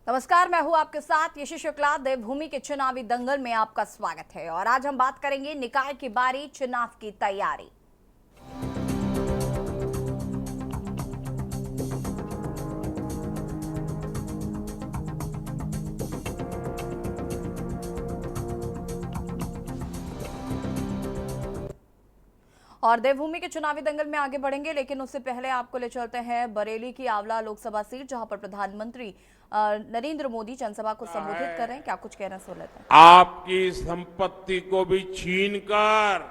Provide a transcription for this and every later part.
नमस्कार, मैं हूं आपके साथ यशी शुक्ला। देवभूमि के चुनावी दंगल में आपका स्वागत है और आज हम बात करेंगे निकाय की बारी, चुनाव की तैयारी। और देवभूमि के चुनावी दंगल में आगे बढ़ेंगे, लेकिन उससे पहले आपको ले चलते हैं बरेली की आंवला लोकसभा सीट, जहां पर प्रधानमंत्री नरेंद्र मोदी जनसभा को संबोधित कर रहे हैं। क्या कुछ कहना सुन लेते हैं। आपकी संपत्ति को भी छीनकर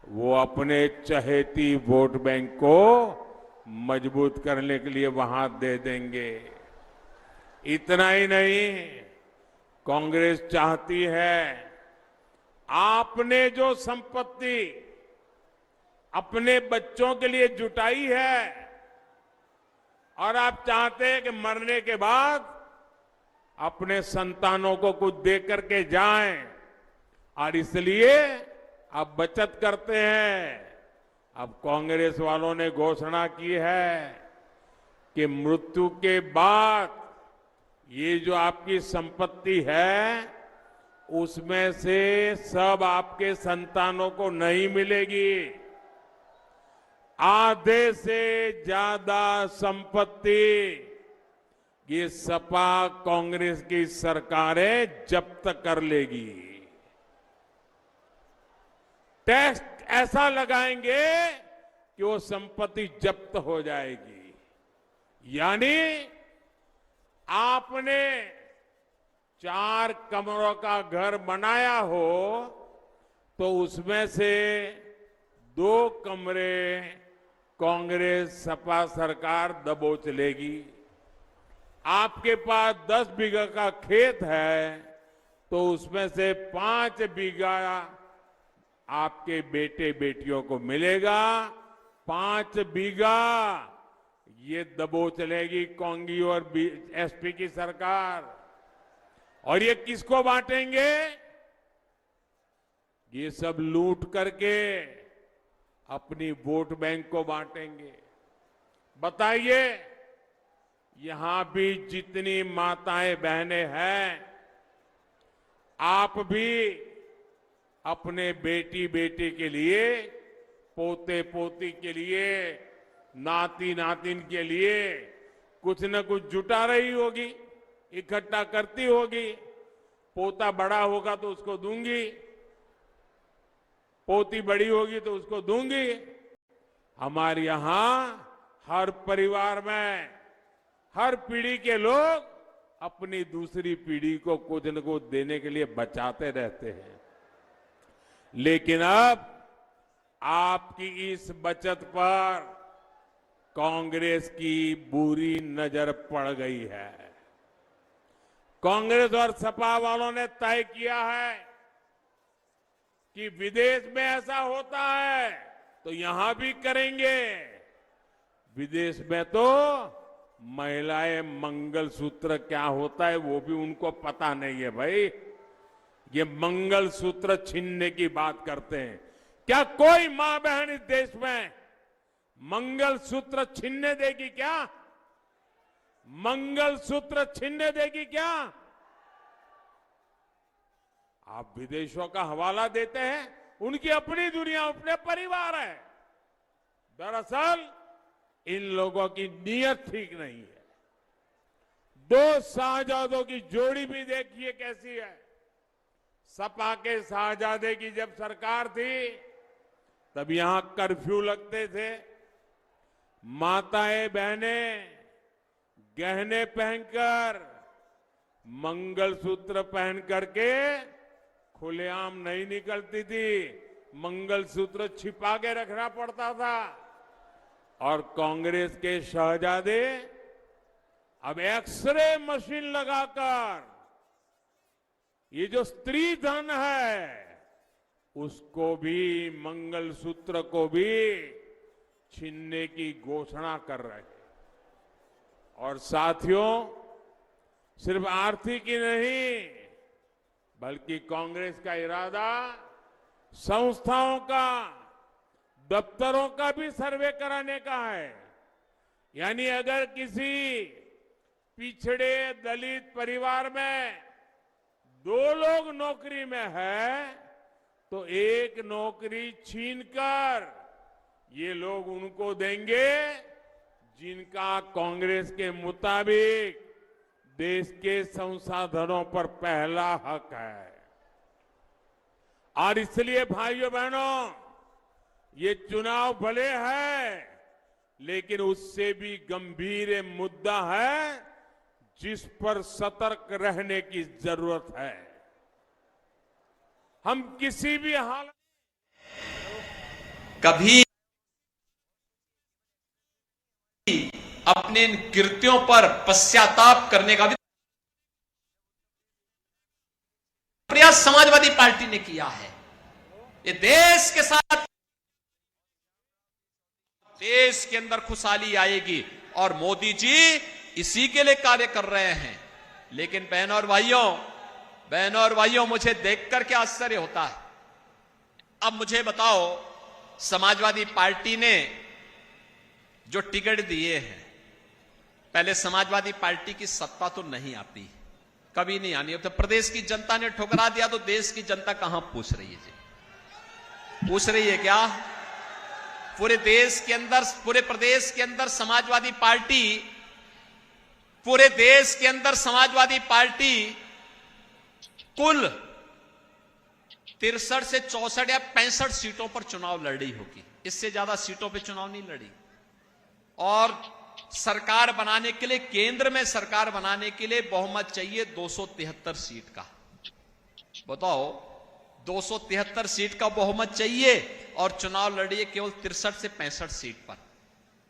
वो अपने चहेती वोट बैंक को मजबूत करने के लिए वहां दे देंगे। इतना ही नहीं, कांग्रेस चाहती है आपने जो संपत्ति अपने बच्चों के लिए जुटाई है और आप चाहते हैं कि मरने के बाद अपने संतानों को कुछ दे करके जाएं, और इसलिए अब बचत करते हैं। अब कांग्रेस वालों ने घोषणा की है कि मृत्यु के बाद ये जो आपकी संपत्ति है उसमें से सब आपके संतानों को नहीं मिलेगी। आधे से ज्यादा संपत्ति ये सपा कांग्रेस की सरकारें जब्त कर लेगी। टैक्स ऐसा लगाएंगे कि वो संपत्ति जब्त हो जाएगी। यानी आपने 4 कमरों का घर बनाया हो तो उसमें से 2 कमरे कांग्रेस सपा सरकार दबोच लेगी। आपके पास 10 बीघा का खेत है तो उसमें से 5 बीघा आपके बेटे बेटियों को मिलेगा। 5 बीघा ये दबोच लेगी कांगी और एसपी की सरकार। और ये किसको बांटेंगे? ये सब लूट करके अपनी वोट बैंक को बांटेंगे। बताइए, यहां भी जितनी माताएं बहनें हैं, आप भी अपने बेटी बेटे के लिए, पोते पोती के लिए, नाती नातिन के लिए कुछ न कुछ जुटा रही होगी, इकट्ठा करती होगी। पोता बड़ा होगा तो उसको दूंगी, पोती बड़ी होगी तो उसको दूंगी। हमारे यहां हर परिवार में हर पीढ़ी के लोग अपनी दूसरी पीढ़ी को कुछ न कुछ देने के लिए बचाते रहते हैं। लेकिन अब आपकी इस बचत पर कांग्रेस की बुरी नजर पड़ गई है। कांग्रेस और सपा वालों ने तय किया है कि विदेश में ऐसा होता है तो यहां भी करेंगे। विदेश में तो महिलाएं मंगलसूत्र क्या होता है वो भी उनको पता नहीं है। भाई, ये मंगलसूत्र छीनने की बात करते हैं। क्या कोई मां बहन इस देश में मंगलसूत्र छीनने देगी क्या? मंगलसूत्र छीनने देगी क्या? आप विदेशों का हवाला देते हैं, उनकी अपनी दुनिया, अपने परिवार है। दरअसल इन लोगों की नीयत ठीक नहीं है। 2 शाहजादों की जोड़ी भी देखिए कैसी है। सपा के शाहजादे की जब सरकार थी तब यहां कर्फ्यू लगते थे। माताएं बहनें गहने पहनकर, मंगलसूत्र पहन करके खुलेआम नहीं निकलती थी। मंगलसूत्र छिपा के रखना पड़ता था। और कांग्रेस के शहजादे अब एक्सरे मशीन लगाकर ये जो स्त्री धन है उसको भी, मंगलसूत्र को भी छीनने की घोषणा कर रहे हैं। और साथियों, सिर्फ आर्थिक ही नहीं बल्कि कांग्रेस का इरादा संस्थाओं का, दफ्तरों का भी सर्वे कराने का है। यानी अगर किसी पिछड़े दलित परिवार में 2 लोग नौकरी में है तो एक नौकरी छीनकर ये लोग उनको देंगे जिनका कांग्रेस के मुताबिक देश के संसाधनों पर पहला हक है। और इसलिए भाइयों बहनों, ये चुनाव भले है लेकिन उससे भी गंभीर मुद्दा है जिस पर सतर्क रहने की जरूरत है। हम किसी भी हालत कभी अपने इन कृत्यों पर पश्चाताप करने का भी प्रयास समाजवादी पार्टी ने किया है। ये देश के साथ देश के अंदर खुशहाली आएगी और मोदी जी इसी के लिए कार्य कर रहे हैं। लेकिन बहनों और भाइयों मुझे देखकर क्या आश्चर्य होता है। अब मुझे बताओ, समाजवादी पार्टी ने जो टिकट दिए हैं, पहले समाजवादी पार्टी की सत्ता तो नहीं आती, कभी नहीं आनी। अब तो प्रदेश की जनता ने ठुकरा दिया तो देश की जनता कहां पूछ रही है जी? पूछ रही है क्या? पूरे देश के अंदर, पूरे प्रदेश के अंदर समाजवादी पार्टी, पूरे देश के अंदर समाजवादी पार्टी कुल 63 से 64 या 65 सीटों पर चुनाव लड़ रही होगी। इससे ज्यादा सीटों पर चुनाव नहीं लड़ी। और सरकार बनाने के लिए, केंद्र में सरकार बनाने के लिए बहुमत चाहिए 273 सीट का। बताओ, 273 सीट का बहुमत चाहिए और चुनाव लड़िए केवल 63 से 65 सीट पर,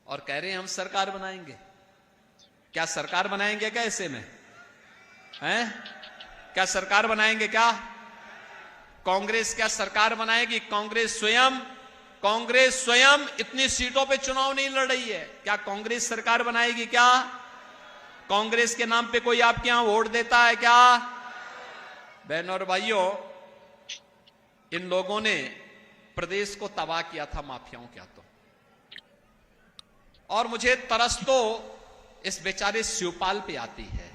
और कह रहे हैं हम सरकार बनाएंगे। क्या सरकार बनाएंगे क्या ऐसे में? हैं? क्या सरकार बनाएंगे क्या? कांग्रेस क्या सरकार बनाएगी? कांग्रेस स्वयं इतनी सीटों पे चुनाव नहीं लड़ रही है। क्या कांग्रेस सरकार बनाएगी क्या? कांग्रेस के नाम पे कोई आपके यहां वोट देता है क्या? बहनों और भाइयों, इन लोगों ने प्रदेश को तबाह किया था माफियाओं के हाथों। और मुझे तरस तो इस बेचारे शिवपाल पे आती है।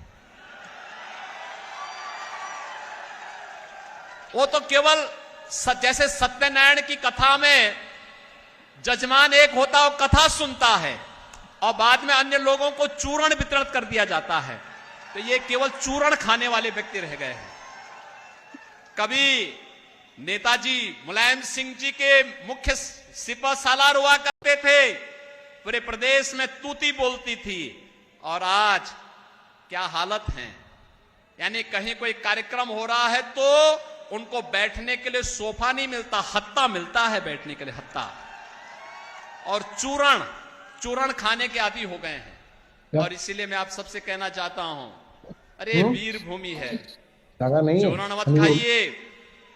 वो तो केवल जैसे सत्यनारायण की कथा में जजमान एक होता है, वो कथा सुनता है और बाद में अन्य लोगों को चूर्ण वितरण कर दिया जाता है। तो ये केवल चूर्ण खाने वाले व्यक्ति रह गए हैं। कभी नेताजी मुलायम सिंह जी के मुख्य सिपह सालार हुआ करते थे, पूरे प्रदेश में तूती बोलती थी। और आज क्या हालत है, यानी कहीं कोई कार्यक्रम हो रहा है तो उनको बैठने के लिए सोफा नहीं मिलता, हत्ता मिलता है बैठने के लिए, हत्ता। और चूरण खाने के आदी हो गए हैं। और इसीलिए मैं आप सबसे कहना चाहता हूं, अरे वीर भूमि है, चूरण मत खाइए।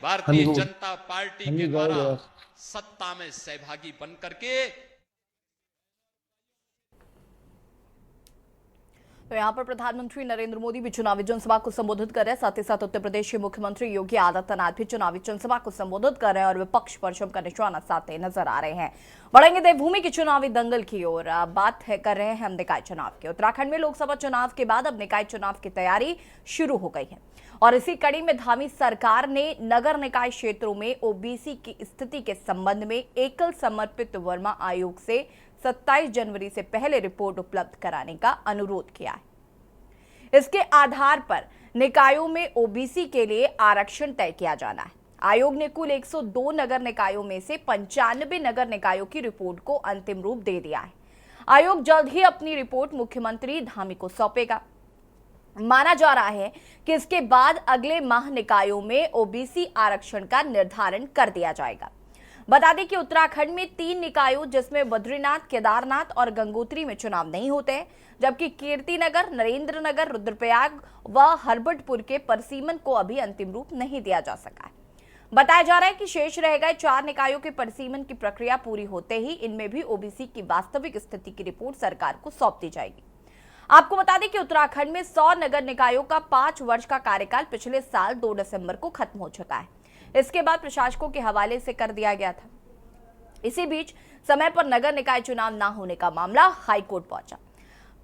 भारतीय जनता पार्टी के द्वारा सत्ता में सहभागी बनकर के। तो यहाँ पर प्रधानमंत्री नरेंद्र मोदी भी चुनावी जनसभा को संबोधित कर रहे हैं। साथ ही साथ उत्तर प्रदेश के मुख्यमंत्री योगी आदित्यनाथ भी चुनावी जनसभा को संबोधित कर रहे हैं और विपक्ष पर जमकर निशाना साधते नजर आ रहे हैं। बढ़ेंगे देवभूमि की चुनावी दंगल की ओर। बात कर रहे हैं हम निकाय चुनाव की। उत्तराखंड में लोकसभा चुनाव के बाद अब निकाय चुनाव की तैयारी शुरू हो गई है और इसी कड़ी में धामी सरकार ने नगर निकाय क्षेत्रों में ओबीसी की स्थिति के संबंध में एकल समर्पित वर्मा आयोग से 27 जनवरी से पहले रिपोर्ट उपलब्ध कराने का अनुरोध किया है। इसके आधार पर निकायों में ओबीसी के लिए आरक्षण तय किया जाना है। आयोग ने कुल 102 नगर निकायों में से 95 नगर निकायों की रिपोर्ट को अंतिम रूप दे दिया है। आयोग जल्द ही अपनी रिपोर्ट मुख्यमंत्री धामी को सौंपेगा। माना जा रहा है कि इसके बाद अगले माह निकायों में ओबीसी आरक्षण का निर्धारण कर दिया जाएगा। बता दें कि उत्तराखंड में 3 निकायों जिसमें बद्रीनाथ, केदारनाथ और गंगोत्री में चुनाव नहीं होते हैं, जबकि कीर्तिनगर, नरेंद्रनगर, रुद्रप्रयाग व हरबटपुर के परिसीमन को अभी अंतिम रूप नहीं दिया जा सका है। बताया जा रहा है कि शेष रह गए 4 निकायों के परिसीमन की प्रक्रिया पूरी होते ही इनमें भी ओबीसी की वास्तविक स्थिति की रिपोर्ट सरकार को सौंप दी जाएगी। आपको बता दें कि उत्तराखंड में 100 नगर निकायों का 5 वर्ष का कार्यकाल पिछले साल 2 दिसंबर को खत्म हो चुका है। इसके बाद प्रशासकों के हवाले से कर दिया गया था। इसी बीच समय पर नगर निकाय चुनाव न होने का मामला हाईकोर्ट पहुंचा।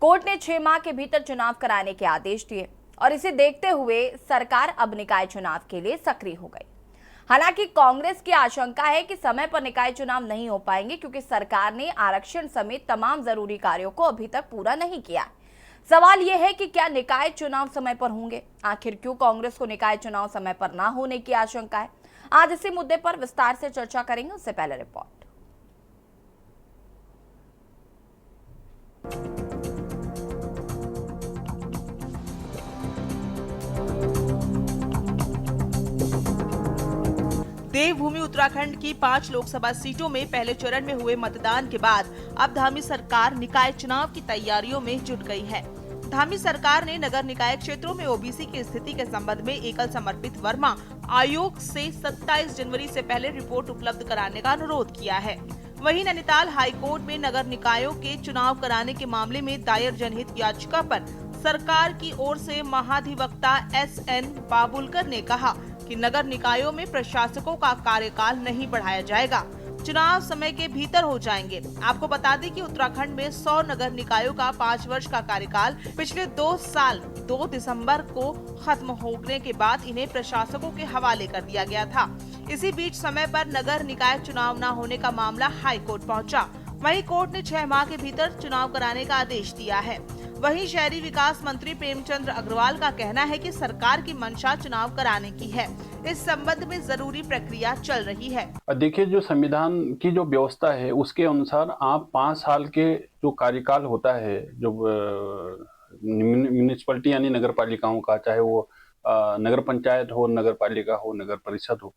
कोर्ट ने 6 माह के भीतर चुनाव कराने के आदेश दिए और इसे देखते हुए सरकार अब निकाय चुनाव के लिए सक्रिय हो गई। हालांकि कांग्रेस की आशंका है कि समय पर निकाय चुनाव नहीं हो पाएंगे क्योंकि सरकार ने आरक्षण समेत तमाम जरूरी कार्यों को अभी तक पूरा नहीं किया। सवाल यह है कि क्या निकाय चुनाव समय पर होंगे? आखिर क्यों कांग्रेस को निकाय चुनाव समय पर ना होने की आशंका है? आज इसी मुद्दे पर विस्तार से चर्चा करेंगे। उससे पहले रिपोर्ट। देवभूमि उत्तराखंड की 5 लोकसभा सीटों में पहले चरण में हुए मतदान के बाद अब धामी सरकार निकाय चुनाव की तैयारियों में जुट गई है। धामी सरकार ने नगर निकाय क्षेत्रों में ओबीसी की स्थिति के संबंध में एकल समर्पित वर्मा आयोग से 27 जनवरी से पहले रिपोर्ट उपलब्ध कराने का अनुरोध किया है। वहीं नैनीताल हाईकोर्ट में नगर निकायों के चुनाव कराने के मामले में दायर जनहित याचिका पर सरकार की ओर से महाधिवक्ता SN बाबुलकर ने कहा कि नगर निकायों में प्रशासकों का कार्यकाल नहीं बढ़ाया जाएगा, चुनाव समय के भीतर हो जाएंगे। आपको बता दें कि उत्तराखंड में 100 नगर निकायों का 5 वर्ष का कार्यकाल पिछले 2 साल 2 दिसंबर को खत्म होने के बाद इन्हें प्रशासकों के हवाले कर दिया गया था। इसी बीच समय पर नगर निकाय चुनाव न होने का मामला हाई कोर्ट पहुंचा। वहीं कोर्ट ने 6 माह के भीतर चुनाव कराने का आदेश दिया है। वहीं शहरी विकास मंत्री प्रेमचंद्र अग्रवाल का कहना है कि सरकार की मंशा चुनाव कराने की है। इस संबंध में जरूरी प्रक्रिया चल रही है। देखिए, जो संविधान की जो व्यवस्था है उसके अनुसार आप 5 साल के जो कार्यकाल होता है, जो म्यूनिसिपैलिटी यानी नगर पालिकाओं का, चाहे वो नगर पंचायत हो, नगर पालिका हो, नगर परिषद हो,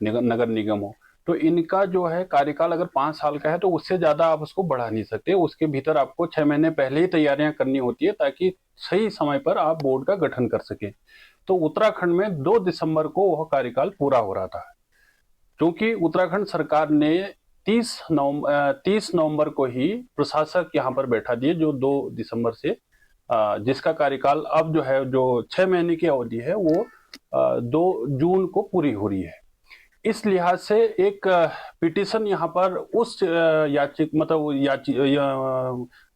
नगर निगम हो, तो इनका जो है कार्यकाल अगर 5 साल का है तो उससे ज्यादा आप उसको बढ़ा नहीं सकते। उसके भीतर आपको 6 महीने पहले ही तैयारियां करनी होती है ताकि सही समय पर आप बोर्ड का गठन कर सके। तो उत्तराखंड में 2 दिसंबर को वह कार्यकाल पूरा हो रहा था, क्योंकि उत्तराखंड सरकार ने 30 नवंबर को ही प्रशासक यहाँ पर बैठा दिए, जो 2 दिसंबर से जिसका कार्यकाल अब जो है, जो 6 महीने की अवधि है, वो 2 जून को पूरी हो रही है। इस लिहाज से एक पिटीशन यहाँ पर उस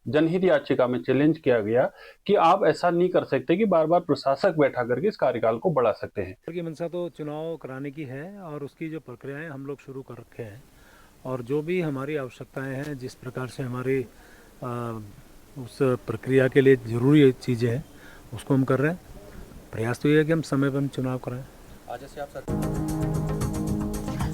जनहित याचिका में चैलेंज किया गया कि आप ऐसा नहीं कर सकते कि बार बार प्रशासक बैठा करके इस कार्यकाल को बढ़ा सकते हैं। की मंशा तो चुनाव कराने की है और उसकी जो प्रक्रियाएं हम लोग शुरू कर रखे हैं और जो भी हमारी आवश्यकताएं हैं, जिस प्रकार से हमारी उस प्रक्रिया के लिए जरूरी चीज़ें हैं उसको हम कर रहे हैं। प्रयास तो ये है कि हम समय पर चुनाव कराएं। आज से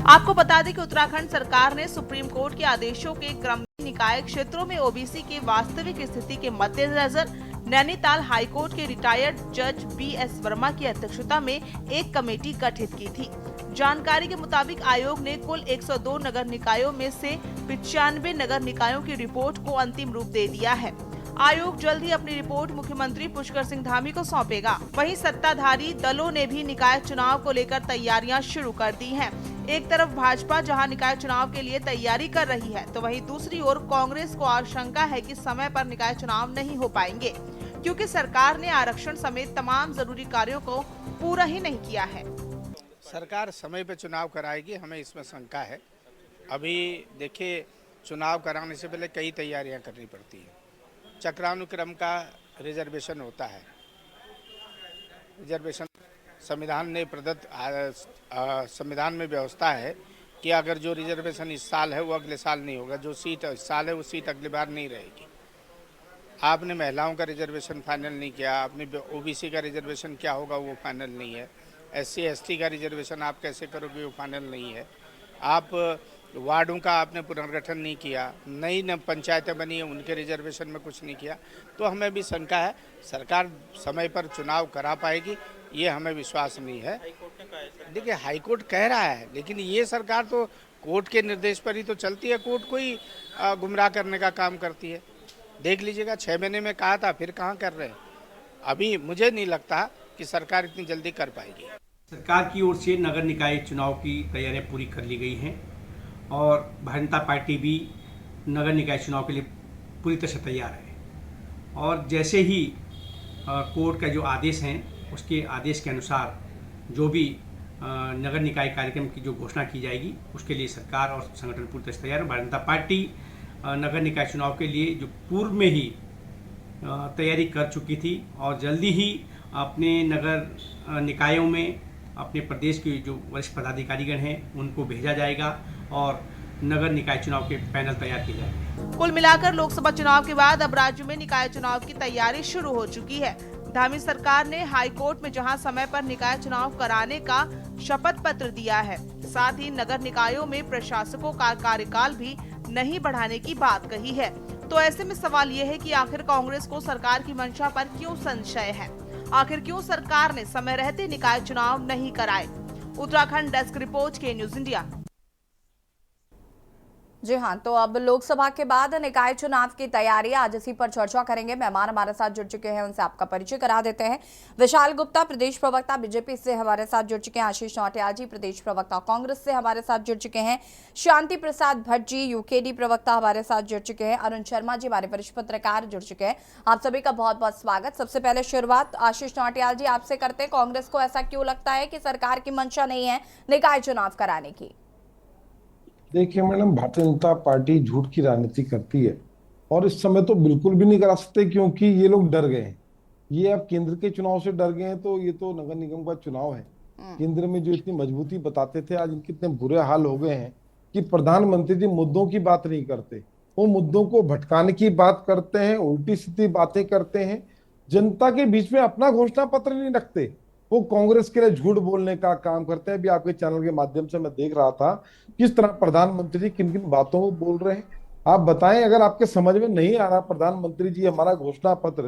आपको बता दें कि उत्तराखंड सरकार ने सुप्रीम कोर्ट के आदेशों के क्रम में निकाय क्षेत्रों में ओबीसी की वास्तविक स्थिति के मद्देनजर नैनीताल हाईकोर्ट के रिटायर्ड जज BS वर्मा की अध्यक्षता में एक कमेटी गठित की थी। जानकारी के मुताबिक आयोग ने कुल 102 नगर निकायों में से 95 नगर निकायों की रिपोर्ट को अंतिम रूप दे दिया है। आयोग जल्द ही अपनी रिपोर्ट मुख्यमंत्री पुष्कर सिंह धामी को सौंपेगा। वहीं सत्ताधारी दलों ने भी निकाय चुनाव को लेकर तैयारियां शुरू कर दी हैं। एक तरफ भाजपा जहां निकाय चुनाव के लिए तैयारी कर रही है, तो वहीं दूसरी ओर कांग्रेस को आशंका है कि समय पर निकाय चुनाव नहीं हो पाएंगे, क्योंकि सरकार ने आरक्षण समेत तमाम जरूरी कार्यों को पूरा ही नहीं किया है। सरकार समय पर चुनाव कराएगी, हमें इसमें शंका है। अभी देखिए, चुनाव कराने से पहले कई तैयारियां करनी पड़ती है। चक्रानुक्रम का रिजर्वेशन होता है। रिजर्वेशन संविधान ने प्रदत्त संविधान में व्यवस्था है कि अगर जो रिजर्वेशन इस साल है वो अगले साल नहीं होगा, जो सीट इस साल है वो सीट अगली बार नहीं रहेगी। आपने महिलाओं का रिजर्वेशन फाइनल नहीं किया, आपने ओबीसी का रिजर्वेशन क्या होगा वो फाइनल नहीं है, SC ST का रिजर्वेशन आप कैसे करोगे वो फाइनल नहीं है। आप वार्डों का आपने पुनर्गठन नहीं किया, नई पंचायतें बनी है उनके रिजर्वेशन में कुछ नहीं किया। तो हमें भी शंका है सरकार समय पर चुनाव करा पाएगी, ये हमें विश्वास नहीं है। देखिए, हाईकोर्ट कह रहा है, लेकिन ये सरकार तो कोर्ट के निर्देश पर ही तो चलती है, कोर्ट को ही गुमराह करने का काम करती है। देख लीजिएगा, 6 महीने में कहा था, फिर कहाँ कर रहे हैं। अभी मुझे नहीं लगता कि सरकार इतनी जल्दी कर पाएगी। सरकार की ओर से नगर निकाय चुनाव की तैयारियां पूरी कर ली गई हैं और भारतीय जनता पार्टी भी नगर निकाय चुनाव के लिए पूरी तरह से तैयार है। और जैसे ही कोर्ट का जो आदेश हैं, उसके आदेश के अनुसार जो भी नगर निकाय कार्यक्रम की जो घोषणा की जाएगी, उसके लिए सरकार और संगठन पूरी तरह से तैयार है। भारतीय जनता पार्टी नगर निकाय चुनाव के लिए जो पूर्व में ही तैयारी कर चुकी थी और जल्दी ही अपने नगर निकायों में अपने प्रदेश के जो वरिष्ठ पदाधिकारीगण हैं उनको भेजा जाएगा और नगर निकाय चुनाव के पैनल तैयार किए जाएंगे। कुल मिलाकर लोकसभा चुनाव के बाद अब राज्य में निकाय चुनाव की तैयारी शुरू हो चुकी है। धामी सरकार ने हाई कोर्ट में जहां समय पर निकाय चुनाव कराने का शपथ पत्र दिया है, साथ ही नगर निकायों में प्रशासकों का कार्यकाल भी नहीं बढ़ाने की बात कही है। तो ऐसे में सवाल ये है कि आखिर कांग्रेस को सरकार की मंशा पर क्यों संशय है? आखिर क्यों सरकार ने समय रहते निकाय चुनाव नहीं कराए? उत्तराखंड डेस्क रिपोर्ट के न्यूज इंडिया। जी हाँ, तो अब लोकसभा के बाद निकाय चुनाव की तैयारी, आज इसी पर चर्चा करेंगे। मेहमान हमारे साथ जुड़ चुके हैं, उनसे आपका परिचय करा देते हैं। विशाल गुप्ता प्रदेश प्रवक्ता बीजेपी से हमारे साथ जुड़ चुके हैं। आशीष नौटियाल जी प्रदेश प्रवक्ता कांग्रेस से हमारे साथ जुड़ चुके हैं। शांति प्रसाद भट्ट जी यूकेडी प्रवक्ता हमारे साथ जुड़ चुके हैं। अरुण शर्मा जी हमारे वरिष्ठ पत्रकार जुड़ चुके हैं। आप सभी का बहुत बहुत स्वागत। सबसे पहले शुरुआत आशीष नौटियाल जी आपसे करते हैं। कांग्रेस को ऐसा क्यों लगता है कि सरकार की मंशा नहीं है निकाय चुनाव कराने की? देखिए मैडम, भारतीय जनता पार्टी झूठ की राजनीति करती है और इस समय तो बिल्कुल भी नहीं करा सकते, क्योंकि ये लोग डर गए हैं। ये अब केंद्र के चुनाव से डर गए हैं, तो ये तो नगर निगम का चुनाव है। केंद्र में जो इतनी मजबूती बताते थे, आज इनके इतने बुरे हाल हो गए हैं कि प्रधानमंत्री जी मुद्दों की बात नहीं करते, वो मुद्दों को भटकाने की बात करते हैं, उल्टी सीधी बातें करते हैं, जनता के बीच में अपना घोषणा पत्र नहीं रखते, वो कांग्रेस के लिए झूठ बोलने का काम करते हैं। अभी आपके चैनल के माध्यम से मैं देख रहा था किस तरह प्रधानमंत्री किन किन बातों को बोल रहे हैं। आप बताएं, अगर आपके समझ में नहीं आ रहा प्रधानमंत्री जी हमारा घोषणा पत्र,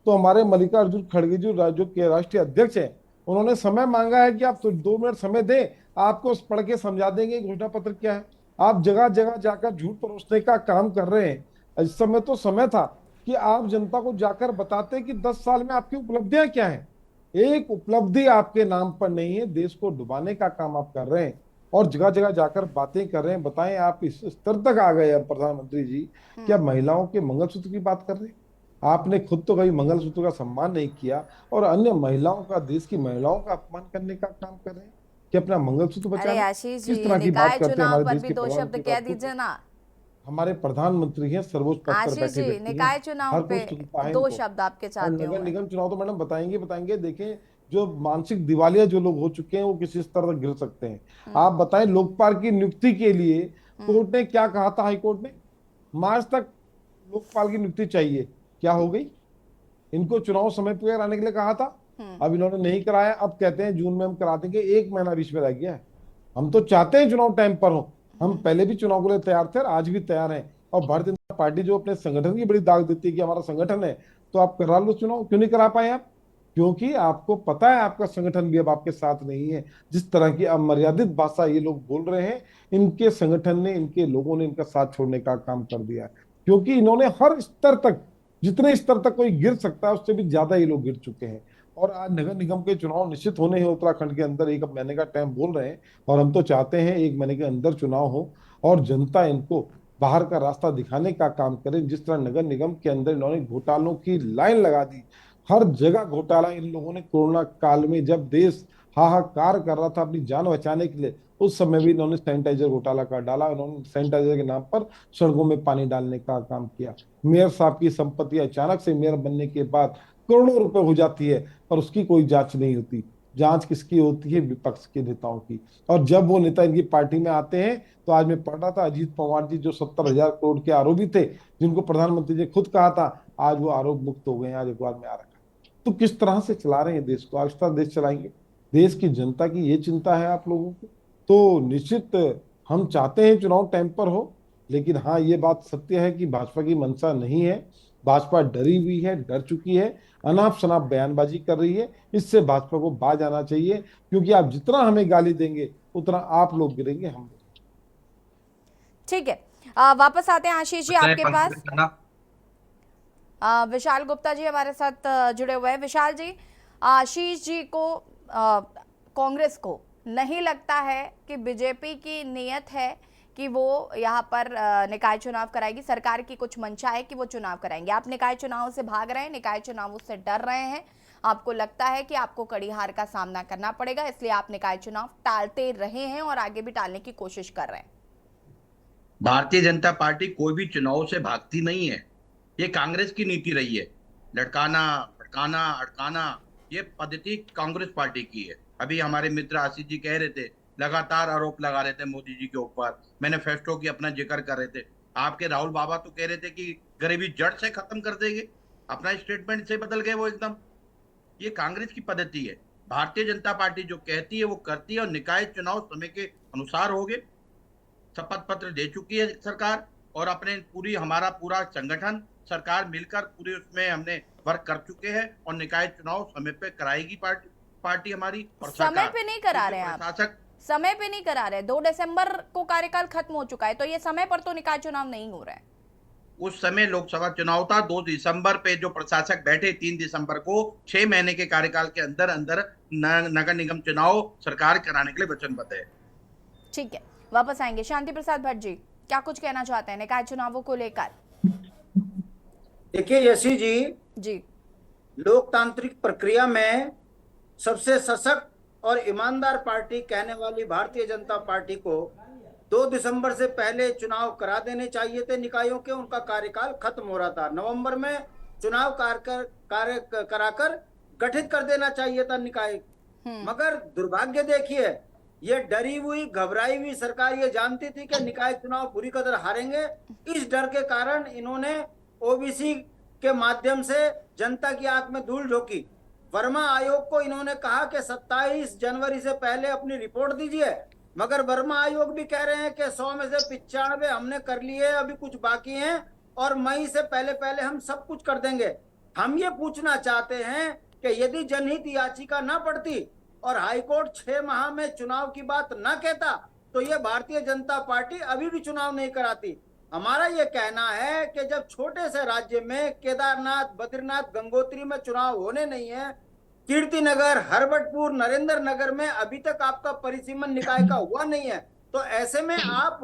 तो हमारे मल्लिकार्जुन खड़गे जी जो के राष्ट्रीय अध्यक्ष हैं, उन्होंने समय मांगा है कि आप तो 2 मिनट समय दें, आपको पढ़ के समझा देंगे घोषणा पत्र क्या है। आप जगह जगह जाकर झूठ परोसने का काम कर रहे हैं। इस समय तो समय था कि आप जनता को जाकर बताते कि 10 साल में आपकी उपलब्धियां क्या है। एक उपलब्धि आपके नाम पर नहीं है, देश को डुबाने का काम आप कर रहे हैं और जगह जगह जाकर बातें कर रहे हैं। बताएं, आप इस स्तर तक आ गए हैं प्रधानमंत्री जी, क्या महिलाओं के मंगलसूत्र की बात कर रहे हैं? आपने खुद तो कभी मंगलसूत्र का सम्मान नहीं किया और अन्य महिलाओं का, देश की महिलाओं का अपमान करने का काम कर रहे हैं कि अपना मंगलसूत्र बचाएं। आशीष जी, किस तरह की बात निकाय करते हैं चुनाव हमारे पर देश भी के 2 शब्द कह दीजिए ना। हमारे प्रधानमंत्री हैं, सर्वोच्च पद पर आशीष बैठे जी, व्यक्ति हैं, निकाय हर चुनाव कोई पे सुनता है 2 इनको। शब्द आपके और चाहते नगर हो? निगम चुनाव तो मैडम बताएंगे। देखें, जो मानसिक दिवालिया जो लोग हो चुके हैं वो किसी स्तर तक गिर सकते हैं। आप बताएं, लोकपाल की नियुक्ति के लिए कोर्ट ने क्या कहा था? हाई कोर्ट ने मार्च तक लोकपाल की नियुक्ति चाहिए, क्या हो गई? इनको चुनाव समय पर कराने के लिए कहा था, अब इन्होंने नहीं कराया। अब कहते हैं जून में हम करा देंगे, 1 महीना बीच में रह गया है। हम तो चाहते हैं चुनाव टाइम पर हो, हम पहले भी चुनाव के लिए तैयार थे और आज भी तैयार हैं। और भारतीय जनता पार्टी जो अपने संगठन की बड़ी दाग देती है कि हमारा संगठन है, तो आप करा लो चुनाव। क्यों नहीं करा पाए आप? क्योंकि आपको पता है आपका संगठन भी अब आपके साथ नहीं है। जिस तरह की अमर्यादित भाषा ये लोग बोल रहे हैं, इनके संगठन ने, इनके लोगों ने इनका साथ छोड़ने का काम कर दिया है। क्योंकि इन्होंने हर स्तर तक, जितने स्तर तक कोई गिर सकता है उससे भी ज्यादा ये लोग गिर चुके हैं। और आज नगर निगम के चुनाव निश्चित होने हैं उत्तराखंड के अंदर। 1 महीने का टाइम बोल रहे हैं और हम तो चाहते हैं 1 महीने के अंदर चुनाव हो और जनता इनको बाहर का रास्ता दिखाने का काम करे। जिस तरह नगर निगम के अंदर इन्होंने घोटालों की लाइन लगा दी, हर जगह घोटाला इन लोगों ने। कोरोना काल में जब देश हाहाकार कर रहा था अपनी जान बचाने के लिए, उस समय भी इन्होंने सैनिटाइजर घोटाला कर डाला। इन्होंने सैनिटाइजर के नाम पर सड़कों में पानी डालने का काम किया। मेयर साहब की संपत्ति अचानक से मेयर बनने के बाद करोड़ों रुपए हो जाती है और उसकी कोई जांच नहीं होती। जांच किसकी होती है? विपक्ष के नेताओं की। और जब वो नेता इनकी पार्टी में आते हैं, तो आज मैं पढ़ रहा था अजीत पवार जी जो 70,000 करोड़ के आरोपी थे, जिनको प्रधानमंत्री जी खुद कहा था, आज वो आरोप मुक्त हो गए, आज अखबार में आ रखा। तो किस तरह से चला रहे हैं देश को? आज तक देश चलाएंगे? देश की जनता की ये चिंता है आप लोगों को? तो निश्चित हम चाहते हैं चुनाव टाइम पर हो, लेकिन हाँ, ये बात सत्य है कि भाजपा की मंशा नहीं है। भाजपा डरी हुई है, डर चुकी है, अनाप शनाप बयानबाजी कर रही है। इससे भाजपा को बाज आना चाहिए, क्योंकि आप जितना हमें गाली देंगे उतना आप लोग गिरेंगे, हम लोग। ठीक है, वापस आते हैं आशीष जी आपके पास। विशाल गुप्ता जी हमारे साथ जुड़े हुए हैं। विशाल जी, आशीष जी को, कांग्रेस को नहीं लगता है कि बीजेपी की नीयत है कि वो यहाँ पर निकाय चुनाव कराएगी? सरकार की कुछ मंशा है कि वो चुनाव कराएंगे। आप निकाय चुनाव से भाग रहे हैं, निकाय चुनावों से डर रहे हैं, आपको लगता है कि आपको कड़ी हार का सामना करना पड़ेगा, इसलिए आप निकाय चुनाव टालते रहे हैं और आगे भी टालने की कोशिश कर रहे हैं। भारतीय जनता पार्टी कोई भी चुनाव से भागती नहीं है, ये कांग्रेस की नीति रही है। लटकाना, भटकाना, अटकाना, ये पद्धति कांग्रेस पार्टी की है। अभी हमारे मित्र आशीष जी कह रहे थे, लगातार आरोप लगा रहे थे मोदी जी के ऊपर, मैनिफेस्टो की अपना जिक्र कर रहे थे। आपके राहुल बाबा तो कह रहे थे कि गरीबी जड़ से खत्म कर देंगे, अपना स्टेटमेंट से बदल गए वो एकदम। ये कांग्रेस की पद्धति है। भारतीय जनता पार्टी जो कहती है वो करती है, और निकाय चुनाव समय के अनुसार होंगे। शपथ पत्र दे चुकी है सरकार, और अपने हमारा पूरा संगठन सरकार मिलकर पूरे उसमें हमने वर्क कर चुके हैं, और निकाय चुनाव समय पे कराएगी पार्टी हमारी। और समय पे नहीं करा रहे हैं आप, प्रशासक समय पे नहीं करा रहे। 2 दिसंबर को कार्यकाल खत्म हो चुका है, तो ये समय पर तो निकाय चुनाव नहीं हो रहा है। उस समय लोकसभा चुनाव था 2 दिसंबर पे, जो प्रशासक बैठे 3 दिसंबर को, 6 महीने के कार्यकाल के अंदर अंदर नगर निगम चुनाव सरकार कराने के लिए वचनबद्ध है। ठीक है, वापस आएंगे। शांति प्रसाद भट्ट जी, क्या कुछ कहना चाहते हैं निकाय चुनावों को लेकर? देखिए यशी जी, लोकतांत्रिक प्रक्रिया में सबसे सशक्त और ईमानदार पार्टी कहने वाली भारतीय जनता पार्टी को 2 दिसंबर से पहले चुनाव करा देने चाहिए थे निकायों के। उनका कार्यकाल खत्म हो रहा था। नवंबर में चुनाव कार्य कराकर गठित कर देना चाहिए था निकाय। मगर दुर्भाग्य देखिए, ये डरी हुई, घबराई हुई सरकार ये जानती थी कि निकाय चुनाव बुरी कदर हारेंगे। इस डर के कारण इन्होंने ओबीसी के माध्यम से जनता की आंख में धूल झोंकी। वर्मा आयोग को इन्होंने कहा कि 27 जनवरी से पहले अपनी रिपोर्ट दीजिए, मगर वर्मा आयोग भी कह रहे हैं कि 100 में से 95 हमने कर लिए, अभी कुछ बाकी हैं, और मई से पहले पहले हम सब कुछ कर देंगे। हम ये पूछना चाहते हैं कि यदि जनहित याचिका ना पड़ती और हाईकोर्ट 6 माह में चुनाव की बात ना कहता, तो ये भारतीय जनता पार्टी अभी भी चुनाव नहीं कराती। हमारा ये कहना है कि जब छोटे से राज्य में केदारनाथ, बद्रीनाथ, गंगोत्री में चुनाव होने नहीं है, कीर्तिनगर, हरबटपुर, नरेंद्र नगर में अभी तक आपका परिसीमन निकाय का हुआ नहीं है, तो ऐसे में आप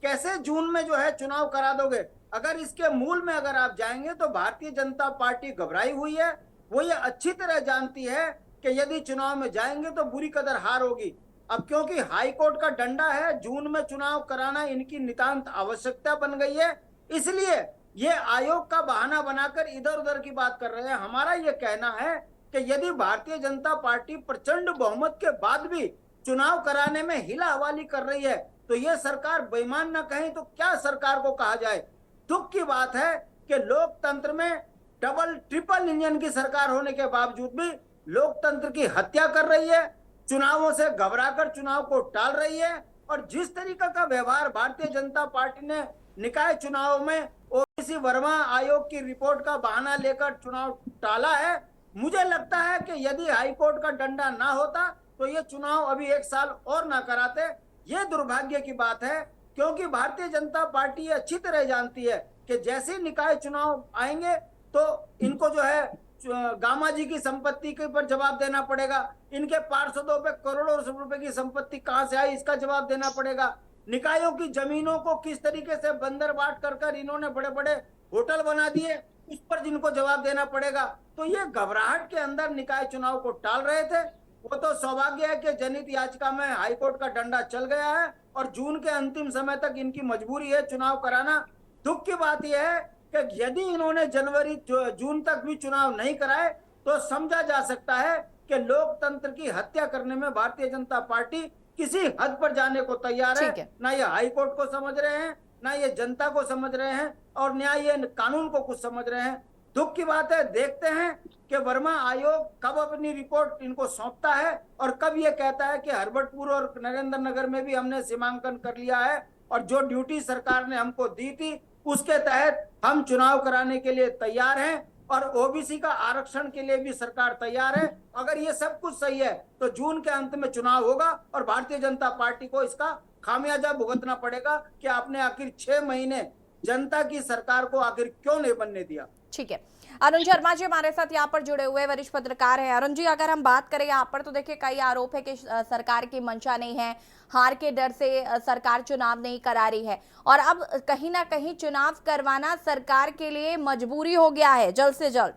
कैसे जून में जो है चुनाव करा दोगे? अगर इसके मूल में अगर आप जाएंगे तो भारतीय जनता पार्टी घबराई हुई है। वो ये अच्छी तरह जानती है कि यदि चुनाव में जाएंगे तो बुरी कदर हार होगी। अब क्योंकि हाई कोर्ट का डंडा है, जून में चुनाव कराना इनकी नितांत आवश्यकता बन गई है, इसलिए ये आयोग का बहाना बनाकर इधर उधर की बात कर रहे हैं। हमारा ये कहना है कि यदि भारतीय जनता पार्टी प्रचंड बहुमत के बाद भी चुनाव कराने में हिला हवाली कर रही है, तो ये सरकार बेईमान न कहें तो क्या सरकार को कहा जाए। दुख की बात है कि लोकतंत्र में डबल ट्रिपल इंजन की सरकार होने के बावजूद भी लोकतंत्र की हत्या कर रही है, चुनावों से घबराकर चुनाव को टाल रही है। और जिस तरीके का व्यवहार भारतीय जनता पार्टी ने निकाय चुनाव में ओबीसी वर्मा आयोग की रिपोर्ट का बहाना लेकर चुनाव टाला है, मुझे लगता है कि यदि हाईकोर्ट का डंडा ना होता तो ये चुनाव अभी 1 साल और ना कराते। ये दुर्भाग्य की बात है, क्योंकि भारतीय जनता पार्टी ये अच्छी तरह जानती है कि जैसे निकाय चुनाव आएंगे तो इनको जो है गामा जी की संपत्ति के पर जवाब देना पड़ेगा, इनके पार्षदों पे करोड़ों रुपए की संपत्ति कहां से आई इसका जवाब देना पड़ेगा, निकायों की जमीनों को किस तरीके से बंदर बाट कर इन्होंने बड़े बड़े होटल बना दिए, उस पर जिनको जवाब देना पड़ेगा। तो ये घबराहट के अंदर निकाय चुनाव को टाल रहे थे। वो तो सौभाग्य है कि जनहित याचिका में हाईकोर्ट का डंडा चल गया है और जून के अंतिम समय तक इनकी मजबूरी है चुनाव कराना। दुख की बात यह है कि यदि इन्होंने जून तक भी चुनाव नहीं कराए तो समझा जा सकता है कि लोकतंत्र की हत्या करने में भारतीय जनता पार्टी किसी हद पर जाने को तैयार है। ना ये हाईकोर्ट को समझ रहे हैं, ना ये जनता को समझ रहे हैं, और ना ये कानून को कुछ समझ रहे हैं। दुख की बात है, देखते हैं कि वर्मा आयोग कब अपनी रिपोर्ट इनको सौंपता है और कब ये कहता है कि हरबटपुर और नरेंद्र नगर में भी हमने सीमांकन कर लिया है और जो ड्यूटी सरकार ने हमको दी थी उसके तहत हम चुनाव कराने के लिए तैयार हैं और ओबीसी का आरक्षण के लिए भी सरकार तैयार है। अगर ये सब कुछ सही है तो जून के अंत में चुनाव होगा और भारतीय जनता पार्टी को इसका खामियाजा भुगतना पड़ेगा कि आपने आखिर 6 महीने जनता की सरकार को आखिर क्यों नहीं बनने दिया। ठीक है, अरुण शर्मा जी हमारे साथ यहाँ पर जुड़े हुए वरिष्ठ पत्रकार हैं। अरुण जी, अगर हम बात करें यहाँ पर तो देखिए कई आरोप है कि सरकार की मंशा नहीं है, हार के डर से सरकार चुनाव नहीं करा रही है और अब कहीं ना कहीं चुनाव करवाना सरकार के लिए मजबूरी हो गया है जल्द से जल्द।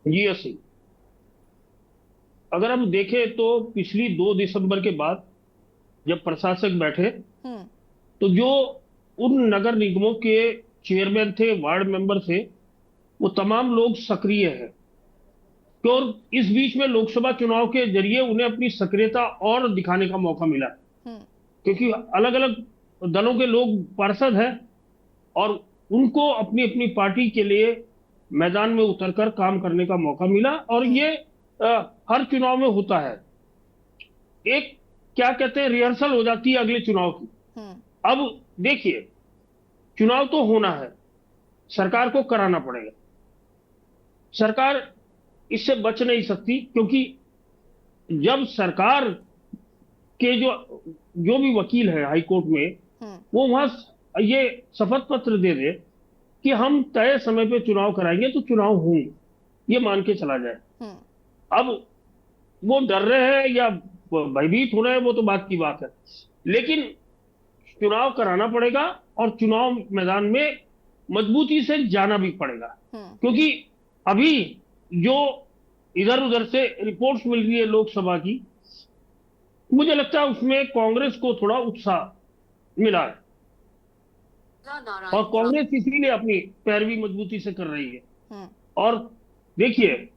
जी ऐसी अगर हम देखें तो पिछली 2 दिसंबर के बाद जब प्रशासक बैठे तो जो उन नगर निगमों के चेयरमैन थे, वार्ड मेंबर थे, वो तमाम लोग सक्रिय हैं। और इस बीच में लोकसभा चुनाव के जरिए उन्हें अपनी सक्रियता और दिखाने का मौका मिला, क्योंकि अलग अलग दलों के लोग पार्षद हैं और उनको अपनी अपनी पार्टी के लिए मैदान में उतरकर काम करने का मौका मिला। और ये हर चुनाव में होता है, एक क्या कहते हैं रिहर्सल हो जाती है अगले चुनाव की। अब देखिए, चुनाव तो होना है, सरकार को कराना पड़ेगा। सरकार इससे बच नहीं सकती, क्योंकि जब सरकार के जो भी वकील है हाई कोर्ट में, वो वहां ये शपथ पत्र दे दे कि हम तय समय पे चुनाव कराएंगे तो चुनाव होंगे, ये मान के चला जाए। अब वो डर रहे हैं या भयभीत हो रहे हैं वो तो बात की बात है, लेकिन चुनाव कराना पड़ेगा और चुनाव मैदान में मजबूती से जाना भी पड़ेगा। क्योंकि अभी जो इधर उधर से रिपोर्ट्स मिल रही है लोकसभा की, मुझे लगता है उसमें कांग्रेस को थोड़ा उत्साह मिला है और कांग्रेस इसीलिए अपनी पैरवी मजबूती से कर रही है। और देखिए,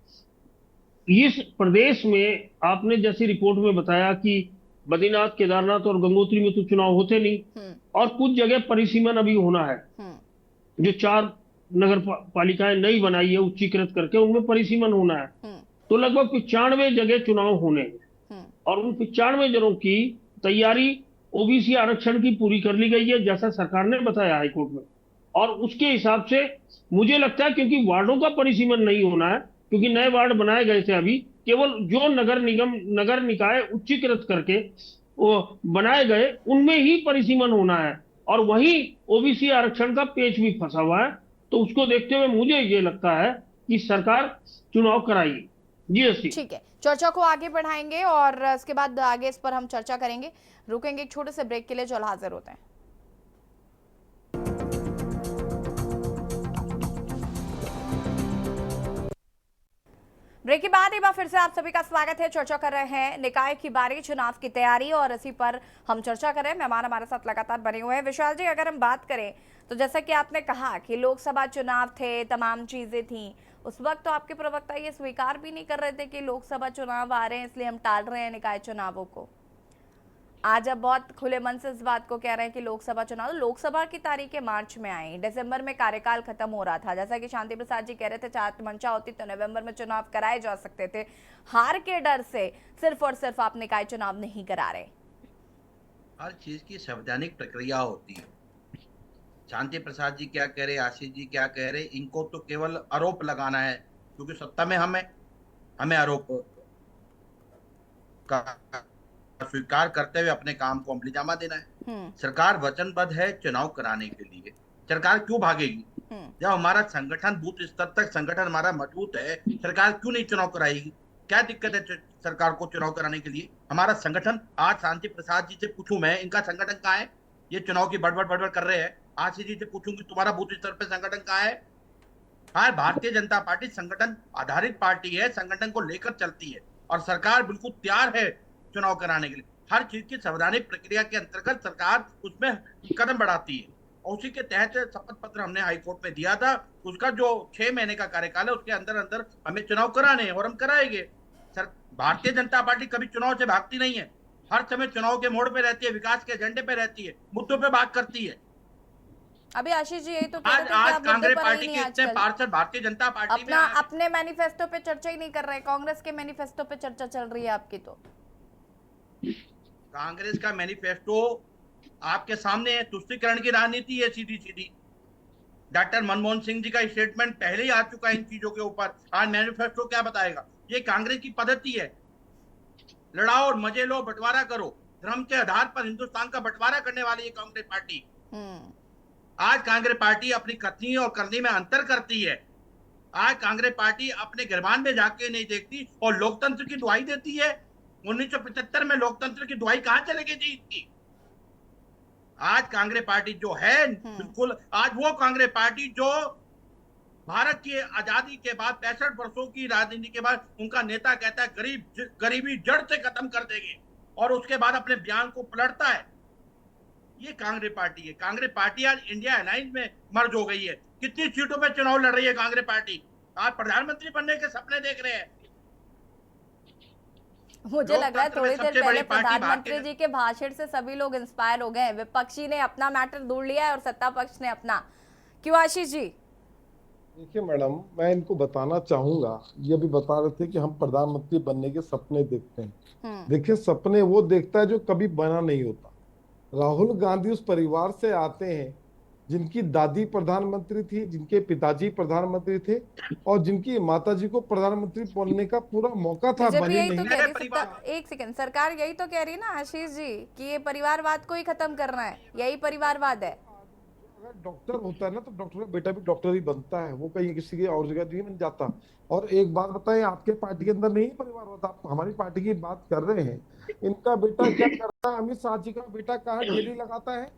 इस प्रदेश में आपने जैसी रिपोर्ट में बताया कि बद्रीनाथ, केदारनाथ और गंगोत्री में तो चुनाव होते नहीं, और कुछ जगह परिसीमन अभी होना है। जो 4 नगर पालिकाएं नई बनाई है उच्चीकृत करके, उनमें परिसीमन होना है। तो लगभग 95 जगह चुनाव होने हैं और उन 95 जगहों की तैयारी ओबीसी आरक्षण की पूरी कर ली गई है, जैसा सरकार ने बताया हाईकोर्ट में। और उसके हिसाब से मुझे लगता है, क्योंकि वार्डों का परिसीमन नहीं होना है, क्योंकि नए वार्ड बनाए गए थे, अभी केवल जो नगर निकाय उच्चीकृत करके वो बनाए गए उनमें ही परिसीमन होना है। और वहीं ओबीसी आरक्षण का पेच भी फंसा हुआ है। तो उसको देखते हुए मुझे ये लगता है कि सरकार चुनाव कराएगी। जी, ठीक है, चर्चा को आगे बढ़ाएंगे और इसके बाद आगे इस पर हम चर्चा करेंगे। रुकेंगे एक छोटे से ब्रेक के लिए, जल्द हाजिर होते हैं। ब्रेक के बाद एक बार फिर से आप सभी का स्वागत है। चर्चा कर रहे हैं निकाय की बारी, चुनाव की तैयारी, और इसी पर हम चर्चा कर रहे हैं। मेहमान हमारे साथ लगातार बने हुए हैं। विशाल जी, अगर हम बात करें तो जैसा कि आपने कहा कि लोकसभा चुनाव थे, तमाम चीजें थी, उस वक्त तो आपके प्रवक्ता ये स्वीकार भी नहीं कर रहे थे कि लोकसभा चुनाव आ रहे हैं इसलिए हम टाल रहे हैं निकाय चुनावों को। आज अब बहुत खुले मन से इस बात को कह रहे हैं कि लोकसभा की तारीखें मार्च में आई, दिसंबर में कार्यकाल खत्म हो रहा था। जैसा कि शांति प्रसाद जी कह रहे थे, चाहत मंशा होती तो नवंबर में चुनाव कराए जा सकते थे। हार के डर से सिर्फ और सिर्फ आप निकाय चुनाव नहीं करा रहे। हर चीज की संवैधानिक प्रक्रिया होती है। शांति प्रसाद जी क्या कह रहे, आशीष जी क्या कह रहे, इनको तो केवल आरोप लगाना है, क्योंकि सत्ता में हमें आरोप का स्वीकार करते हुए अपने काम को अमलीजामा देना है। सरकार वचनबद्ध है चुनाव कराने के लिए। सरकार क्यों भागेगी? जब हमारा संगठन बूथ स्तर तक संगठन हमारा मजबूत है, सरकार क्यों नहीं चुनाव कराएगी? क्या दिक्कत है सरकार को चुनाव कराने के लिए? हमारा संगठन, आज शांति प्रसाद जी से पूछूं मैं, इनका संगठन कहाँ है? ये चुनाव की बड़बड़ कर रहे हैं। आशीष जी से पूछूं कि तुम्हारा बूथ स्तर पे संगठन कहाँ है? हाँ, भारतीय जनता पार्टी संगठन आधारित पार्टी है, संगठन को लेकर चलती है और सरकार बिल्कुल तैयार है चुनाव कराने के लिए। हर चीज की संवैधानिक प्रक्रिया के अंतर्गत सरकार उसमें कदम बढ़ाती है और उसी के तहत शपथ पत्र हमने हाईकोर्ट में दिया था। उसका जो 6 महीने का कार्यकाल है उसके अंदर अंदर हमें चुनाव कराने हैं और हम कराएंगे। सर, भारतीय जनता पार्टी कभी चुनाव से भागती नहीं है, हर समय चुनाव के मोड़ पे रहती है, विकास के एजेंडे पे रहती है, मुद्दों पे बात करती है। अभी आशीष जी यही तो आज कांग्रेस पार्टी के इतने पार्षद भारतीय जनता पार्टी में अपने मैनिफेस्टो पे चर्चा ही नहीं कर रहे, कांग्रेस के मैनिफेस्टो पे चर्चा चल रही है आपकी। तो कांग्रेस का मैनिफेस्टो आपके सामने है, तुष्टीकरण की राजनीति है सीधी सीधी। डॉक्टर मनमोहन सिंह जी का स्टेटमेंट पहले ही आ चुका है इन चीजों के ऊपर। आज मैनिफेस्टो क्या बताएगा? ये कांग्रेस की पद्धति है, लड़ाओ और मजे लो, बंटवारा करो। धर्म के आधार पर हिंदुस्तान का बंटवारा करने वाली ये कांग्रेस पार्टी। आज कांग्रेस पार्टी अपनी कथनी और करनी में अंतर करती है। आज कांग्रेस पार्टी अपने गिरबान में जाके नहीं देखती और लोकतंत्र की दुहाई देती है। 1975 में लोकतंत्र की दुहाई कहां चले गई थी इसकी? आज कांग्रेस पार्टी जो है, बिल्कुल आज वो कांग्रेस पार्टी जो भारत की आजादी के बाद 65 वर्षों की राजनीति के बाद उनका नेता कहता है गरीबी जड़ से खत्म कर देंगे और उसके बाद अपने बयान को पलटता है। ये कांग्रेस पार्टी है। कांग्रेस पार्टी आज इंडिया अलायंस में मर्ज हो गई है। कितनी सीटों पे चुनाव लड़ रही है कांग्रेस पार्टी। आज प्रधानमंत्री बनने के सपने देख रहे हैं। मुझे लग रहा है लोकतंत्र में थोड़ी देर सबसे पहले बड़ी पार्टी प्रधानमंत्री जी के भाषण से सभी लोग इंस्पायर हो गए हैं। विपक्षी ने अपना मैटर ढूंढ लिया है और सत्ता पक्ष ने अपना। क्यों आशीष जी? देखिए मैडम, मैं इनको बताना चाहूंगा, ये भी बता रहे थे कि हम प्रधानमंत्री बनने के सपने देखते हैं। देखिए, सपने वो देखता है जो कभी बना नहीं होता। राहुल गांधी उस परिवार से आते हैं जिनकी दादी प्रधानमंत्री थी, जिनके पिताजी प्रधानमंत्री थे और जिनकी माताजी को प्रधानमंत्री बनने का पूरा मौका था, बीजेपी बनी यही तो नहीं। कह रही, एक सेकंड, सरकार यही तो कह रही ना आशीष जी कि ये परिवारवाद को ही खत्म करना है, यही परिवारवाद है। अगर डॉक्टर होता है ना तो डॉक्टर का बेटा भी डॉक्टर ही बनता है, वो कहीं किसी की और जगह नहीं बन जाता। और एक बात बताएं, आपके पार्टी के अंदर नहीं परिवार होता, आप हमारी पार्टी की बात कर रहे हैं। इनका बेटा क्या करता है? अमित शाह जी का बेटा कहाँ ठेली लगाता है?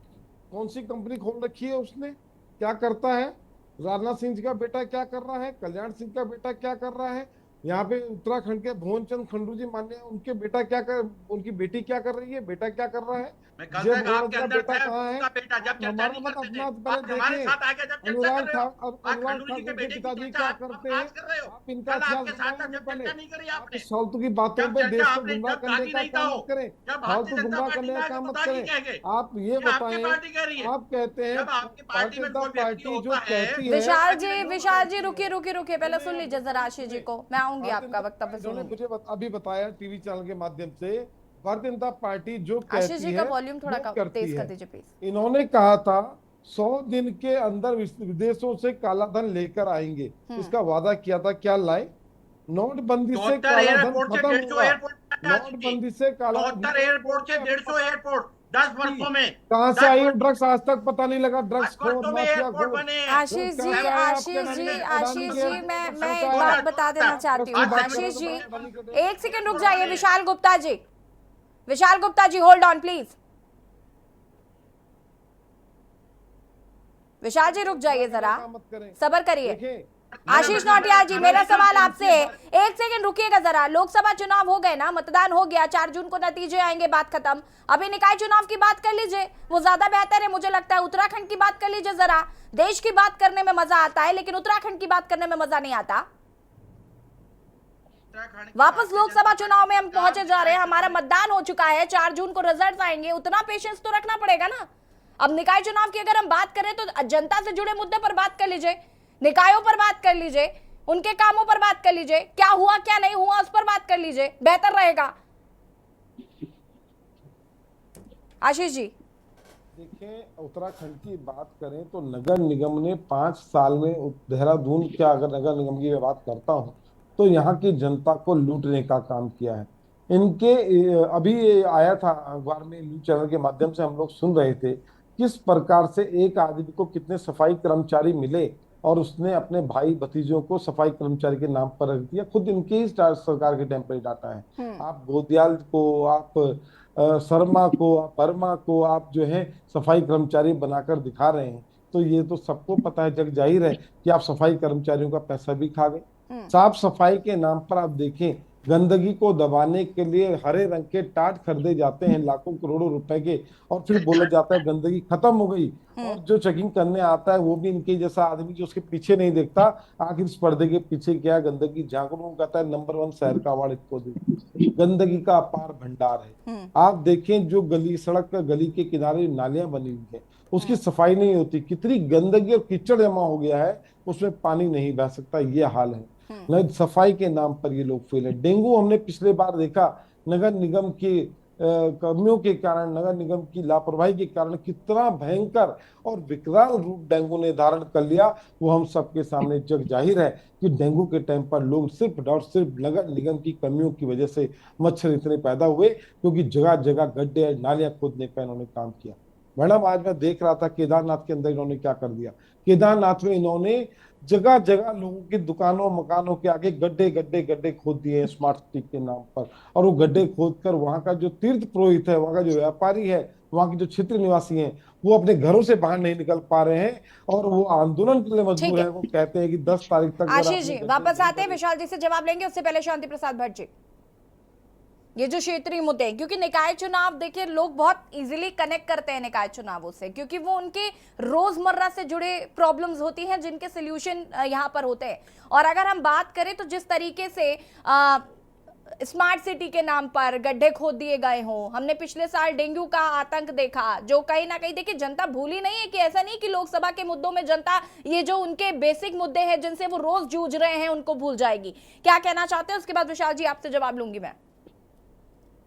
कौन सी कंपनी खोल रखी है उसने? क्या करता है? राजनाथ सिंह जी का बेटा क्या कर रहा है? कल्याण सिंह का बेटा क्या कर रहा है? यहाँ पे उत्तराखंड के भुवन चंद खंडू जी मान्य, उनके बेटा क्या कर, उनकी बेटी क्या कर रही है? बेटा क्या कर रहा है? मैं कल जय तक आपके का अंदर बेटा था, कहाँ है? उसका बेटा जब चर्चा हमारा नहीं मत करते थे, अपना आप पहले हमारे देखें। साथ आके जब चर्चा अनुराग कर रहे हो, ठाकुर आज खंडू जी के के बेटे की पिताजी चर्चा क्या आप करते आज हैं? कर रहे हो। आप इनका कल ख्याल आपके साथ रखना जब पहले। चर्चा नहीं करी आप आपने, फालतू की बातों जब पे चर्चा देश को आपने गुमराह जब करने दागी का नहीं था काम हो, मत करें। जब फालतू भारतीय जनता गुमराह पार्टी करने में का आके काम तो मत दागी करें। कह गए। आप ये ये आपकी बताएं, पार्टी कह रही है। आप कहते हैं जब आपकी पार्टी भारतीय में जनता कोई व्यक्ति पार्टी जो होता है, कहती है। विशाल जी रुकिए, पहले सुन लीजिए जरा आशीष जी को, मैं आऊंगी आपका वक्तव्य इन्होंने सुनूंगी। मुझे अभी बताया टीवी चैनल के माध्यम से, भारतीय जनता पार्टी जो आशीष कहती जी है का वॉल्यूम थोड़ा वो करती तेज कर है। दीजिए प्लीज। इन्होंने कहा था 100 दिन के अंदर विदेशों से काला धन लेकर आएंगे, इसका वादा किया था। क्या लाए? नोटबंदी से काला धन एयरपोर्ट से खत्म 150 होगा। एयरपोर्ट, नोटबंदी से काला 74 एयरपोर्ट से 150 एयरपोर्ट 10 वर्षों में। कहां से आई ड्रग्स? आज तक पता नहीं लगा। ड्रग्स खोर, वर्षों में माफिया एयरपोर्ट खोर। बने हैं। आशीष जी मैं एक बात बता देना चाहती हूँ। आशीष जी एक सेकंड रुक जाइए। Vishal Gupta ji hold on please. विशाल जी रुक जाइए जरा, सब्र करिए। आशीष नौटियाल जी, मेरा सवाल आपसे है, एक सेकंड रुकिएगा जरा। लोकसभा चुनाव हो गए ना, मतदान हो गया, 4 जून को नतीजे आएंगे, बात खत्म। अभी निकाय चुनाव की बात कर लीजिए, वो ज्यादा बेहतर है मुझे लगता है। उत्तराखंड की बात कर लीजिए जरा। देश की बात करने में मजा आता है लेकिन उत्तराखंड की बात करने में मजा नहीं आता। वापस लोकसभा चुनाव में हम पहुंचे जा रहे हैं, हमारा मतदान हो चुका है, 4 जून को रिजल्ट आएंगे, उतना पेशेंस तो रखना पड़ेगा ना। अब निकाय चुनाव की अगर हम बात करें तो जनता से जुड़े मुद्दे पर बात कर लीजिए, निकायों पर बात कर लीजिए, उनके कामों पर बात कर लीजिए, क्या हुआ क्या नहीं हुआ उस पर बात कर लीजिए, बेहतर रहेगा। आशीष जी देखिए, उत्तराखंड की बात करें तो नगर निगम ने 5 साल में, देहरादून क्या अगर नगर निगम की बात करता हूं तो यहाँ की जनता को लूटने का काम किया है। इनके अभी आया था अखबार में, न्यूज चैनल के माध्यम से हम लोग सुन रहे थे किस प्रकार से एक आदमी को कितने सफाई कर्मचारी मिले और उसने अपने भाई भतीजों को सफाई कर्मचारी के नाम पर रख दिया। खुद इनके ही सरकार के टेम्पलेट डाटा है। आप गोदियाल को, आप शर्मा को, आप वर्मा को आप जो है सफाई कर्मचारी बनाकर दिखा रहे हैं, तो ये तो सबको पता है, जग जाहिर है कि आप सफाई कर्मचारियों का पैसा भी खा गए। साफ सफाई के नाम पर आप देखें, गंदगी को दबाने के लिए हरे रंग के टाट खरीदे जाते हैं लाखों करोड़ों रुपए के, और फिर बोला जाता है गंदगी खत्म हो गई। और जो चेकिंग करने आता है वो भी इनके जैसा आदमी जो उसके पीछे नहीं देखता आखिर इस पर्दे के पीछे क्या गंदगी झांकू, कहता है नंबर 1 शहर का अवार्ड इसको दे। गंदगी का अपार भंडार है। आप देखें जो गली, सड़क गली के किनारे नालियां बनी हुई है, उसकी सफाई नहीं होती, कितनी गंदगी और कीचड़ जमा हो गया है, उसमें पानी नहीं बह सकता, ये हाल है। न सफाई के नाम पर ये लोग फेल है। डेंगू हमने पिछले बार देखा, नगर निगम के कर्मियों के कारण, नगर निगम की लापरवाही के कारण कितना भयंकर और विकराल रूप डेंगू ने धारण कर लिया, वो हम सबके सामने जग जाहिर है कि डेंगू के टाइम पर लोग सिर्फ और सिर्फ नगर निगम की कमियों की वजह से मच्छर इतने पैदा हुए, क्योंकि जगह जगह गड्ढे नालियां खोदने का इन्होंने काम किया। मैडम, आज मैं देख रहा था केदारनाथ के अंदर इन्होंने क्या कर दिया। केदारनाथ में इन्होंने जगह जगह लोगों की दुकानों मकानों के आगे गड्ढे गड्ढे गड्ढे खोद दिए हैं स्मार्ट सिटी के नाम पर। और वो गड्ढे खोद कर वहां का जो तीर्थ पुरोहित है, वहां का जो व्यापारी है, वहां के जो क्षेत्र निवासी हैं, वो अपने घरों से बाहर नहीं निकल पा रहे हैं और वो आंदोलन के लिए मजबूर है। वो कहते हैं कि 10 तारीख तक। आशीष जी वापस आते हैं, विशाल जी से जवाब लेंगे, उससे पहले शांति प्रसाद भट्ट जी। ये जो क्षेत्रीय मुद्दे हैं, क्योंकि निकाय चुनाव देखिए लोग बहुत इजीली कनेक्ट करते हैं निकाय चुनावों से, क्योंकि वो उनके रोजमर्रा से जुड़े प्रॉब्लम्स होती हैं जिनके सोल्यूशन यहाँ पर होते हैं। और अगर हम बात करें तो जिस तरीके से स्मार्ट सिटी के नाम पर गड्ढे खोद दिए गए हों, हमने पिछले साल डेंगू का आतंक देखा, जो कहीं ना कहीं देखिए जनता भूली नहीं है कि ऐसा नहीं कि लोकसभा के मुद्दों में जनता ये जो उनके बेसिक मुद्दे हैं जिनसे वो रोज जूझ रहे हैं उनको भूल जाएगी। क्या कहना चाहते हैं, उसके बाद विशाल जी आपसे जवाब लूंगी मैं।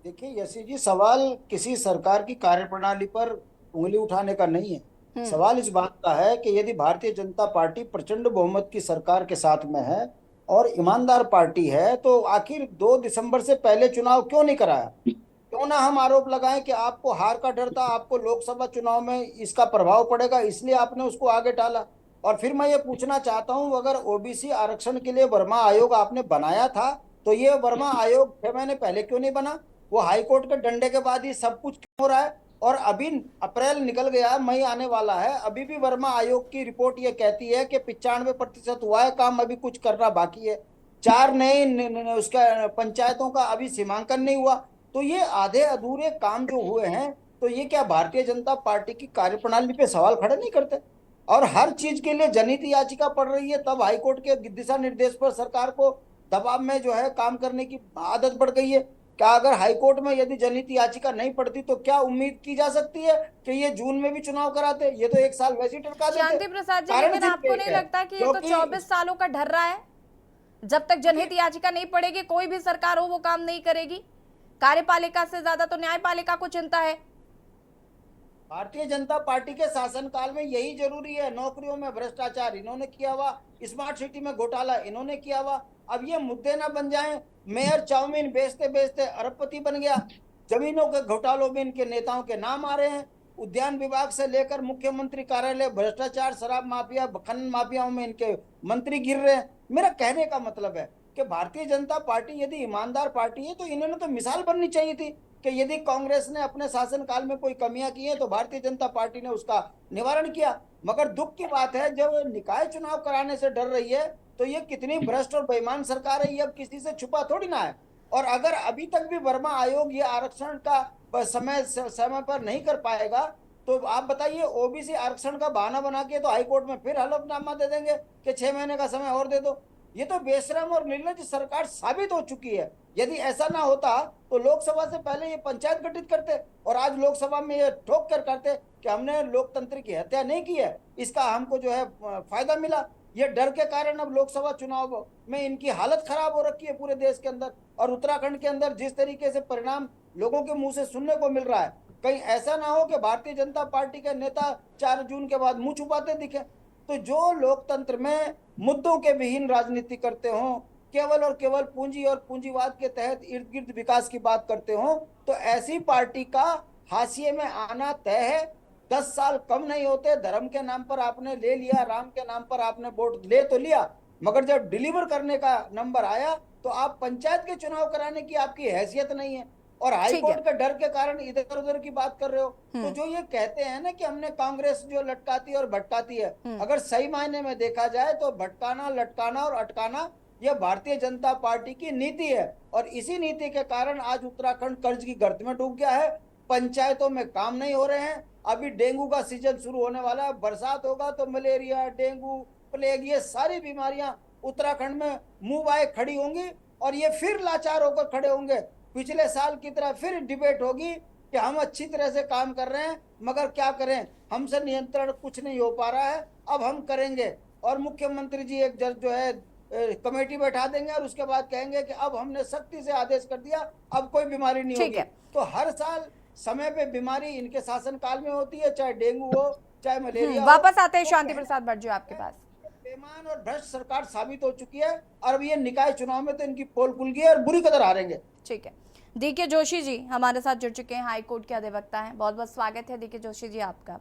देखिए यशी जी, सवाल किसी सरकार की कार्यप्रणाली पर उंगली उठाने का नहीं है। सवाल इस बात का है कि यदि भारतीय जनता पार्टी प्रचंड बहुमत की सरकार के साथ में है और ईमानदार पार्टी है, तो आखिर 2 दिसंबर से पहले चुनाव क्यों नहीं कराया? क्यों ना हम आरोप लगाएं कि आपको हार का डर था, आपको लोकसभा चुनाव में इसका प्रभाव पड़ेगा, इसलिए आपने उसको आगे टाला। और फिर मैं ये पूछना चाहता हूं, अगर ओबीसी आरक्षण के लिए वर्मा आयोग आपने बनाया था, तो ये वर्मा आयोग 6 महीने पहले क्यों नहीं बना? वो हाईकोर्ट के डंडे के बाद ही सब कुछ क्यों हो रहा है? और अभी अप्रैल निकल गया, मई आने वाला है, अभी भी वर्मा आयोग की रिपोर्ट ये कहती है कि 95% हुआ है काम, अभी कुछ करना बाकी है। 4 नए उसका पंचायतों का अभी सीमांकन नहीं हुआ। तो ये आधे अधूरे काम जो हुए हैं, तो ये क्या भारतीय जनता पार्टी की कार्यप्रणाली पे सवाल खड़े नहीं करते? और हर चीज के लिए जनहित याचिका पड़ रही है, तब हाईकोर्ट के दिशा निर्देश पर सरकार को दबाव में जो है काम करने की आदत बढ़ गई है। क्या अगर हाईकोर्ट में यदि जनहित याचिका नहीं पड़ती तो क्या उम्मीद की जा सकती है कि ये जून में भी चुनाव कराते? ये तो 1 साल वैसे ही टरका देते। शांति प्रसाद जी, कारण लेकिन सिर्फ आपको एक नहीं है, लगता कि ये तो 24 सालों का ढर रहा है? जब तक जनहित याचिका नहीं पड़ेगी कोई भी सरकार हो वो काम नहीं करेगी। कार्यपालिका से ज्यादा तो न्यायपालिका को चिंता है। भारतीय जनता पार्टी के शासनकाल में यही जरूरी है। नौकरियों में भ्रष्टाचार इन्होंने किया हुआ, स्मार्ट सिटी में घोटाला इन्होंने किया हुआ। अब ये मुद्दे ना बन जाएं, मेयर चाउमीन बेचते बेचते अरबपति बन गया, जमीनों के घोटालों में इनके नेताओं के नाम आ रहे हैं, उद्यान विभाग से लेकर मुख्यमंत्री कार्यालय भ्रष्टाचार, शराब माफिया, खनन माफियाओं में इनके मंत्री गिर रहे हैं। मेरा कहने का मतलब है कि भारतीय जनता पार्टी यदि ईमानदार पार्टी है तो इन्होंने तो मिसाल बननी चाहिए थी कि यदि कांग्रेस ने अपने शासनकाल में कोई कमियां की हैं तो भारतीय जनता पार्टी ने उसका निवारण किया। मगर दुख की बात है, जब निकाय चुनाव कराने से डर रही है तो ये कितनी भ्रष्ट और बेईमान सरकार है, ये अब किसी से छुपा थोड़ी ना है। और अगर अभी तक भी वर्मा आयोग ये आरक्षण का समय पर नहीं कर पाएगा तो आप बताइए, ओबीसी आरक्षण का बहाना बना के तो हाईकोर्ट में फिर हलफनामा दे देंगे कि 6 महीने का समय और दे दो। ये तो बेशरम और निर्लज्ज सरकार साबित हो चुकी है। यदि ऐसा ना होता तो लोकसभा से पहले ये पंचायत गठित करते और आज लोकसभा में ये ठोक कर करते कि हमने लोकतंत्र की हत्या नहीं की है, इसका हमको जो है फायदा मिला। ये डर के कारण अब लोकसभा चुनाव में इनकी हालत खराब हो रखी है पूरे देश के अंदर। और उत्तराखंड के अंदर जिस तरीके से परिणाम लोगों के मुंह से सुनने को मिल रहा है, कहीं ऐसा ना हो कि भारतीय जनता पार्टी के नेता 4 जून के बाद मुंह छुपाते दिखे। तो जो लोकतंत्र में मुद्दों के विहीन राजनीति करते हो, केवल और केवल पूंजी और पूंजीवाद के तहत इर्द गिर्द विकास की बात करते हो, तो ऐसी पार्टी का हाशिए में आना तय है। 10 साल कम नहीं होते। धर्म के नाम पर आपने ले लिया, राम के नाम पर आपने वोट ले तो लिया, मगर जब डिलीवर करने का नंबर आया तो आप पंचायत के चुनाव कराने की आपकी हैसियत नहीं है और हाईकोर्ट के डर के कारण इधर उधर की बात कर रहे हो। तो जो ये कहते हैं ना कि हमने कांग्रेस जो लटकाती और भटकाती है, अगर सही मायने में देखा जाए तो भटकाना, लटकाना और अटकाना यह भारतीय जनता पार्टी की नीति है। और इसी नीति के कारण आज उत्तराखंड कर्ज की गर्त में डूब गया है। पंचायतों में काम नहीं हो रहे हैं। अभी डेंगू का सीजन शुरू होने वाला है, बरसात होगा तो मलेरिया, डेंगू, प्लेग, ये सारी बीमारियां उत्तराखंड में मुंह बाए खड़ी होंगी और ये फिर लाचार होकर खड़े होंगे। पिछले साल की तरह फिर डिबेट होगी कि हम अच्छी तरह से काम कर रहे हैं मगर क्या करें, हमसे नियंत्रण कुछ नहीं हो पा रहा है, अब हम करेंगे। और मुख्यमंत्री जी एक जो है कमेटी बैठा देंगे और उसके बाद कहेंगे कि अब हमने सख्ती से आदेश कर दिया, अब कोई बीमारी नहीं होगी। तो हर साल समय पे बीमारी इनके शासनकाल में होती है, चाहे डेंगू हो चाहे मलेरिया हो। वापस आते हैं शांति प्रसाद भट्ट जी आपके पास। बेईमान और भ्रष्ट सरकार साबित हो चुकी है और अब ये निकाय चुनाव में तो इनकी पोल खुल गई है और बुरी कदर हारेंगे। ठीक है, डीके जोशी जी हमारे साथ जुड़ चुके हैं, हाईकोर्ट के अधिवक्ता हैं। बहुत बहुत स्वागत है डीके जोशी जी आपका।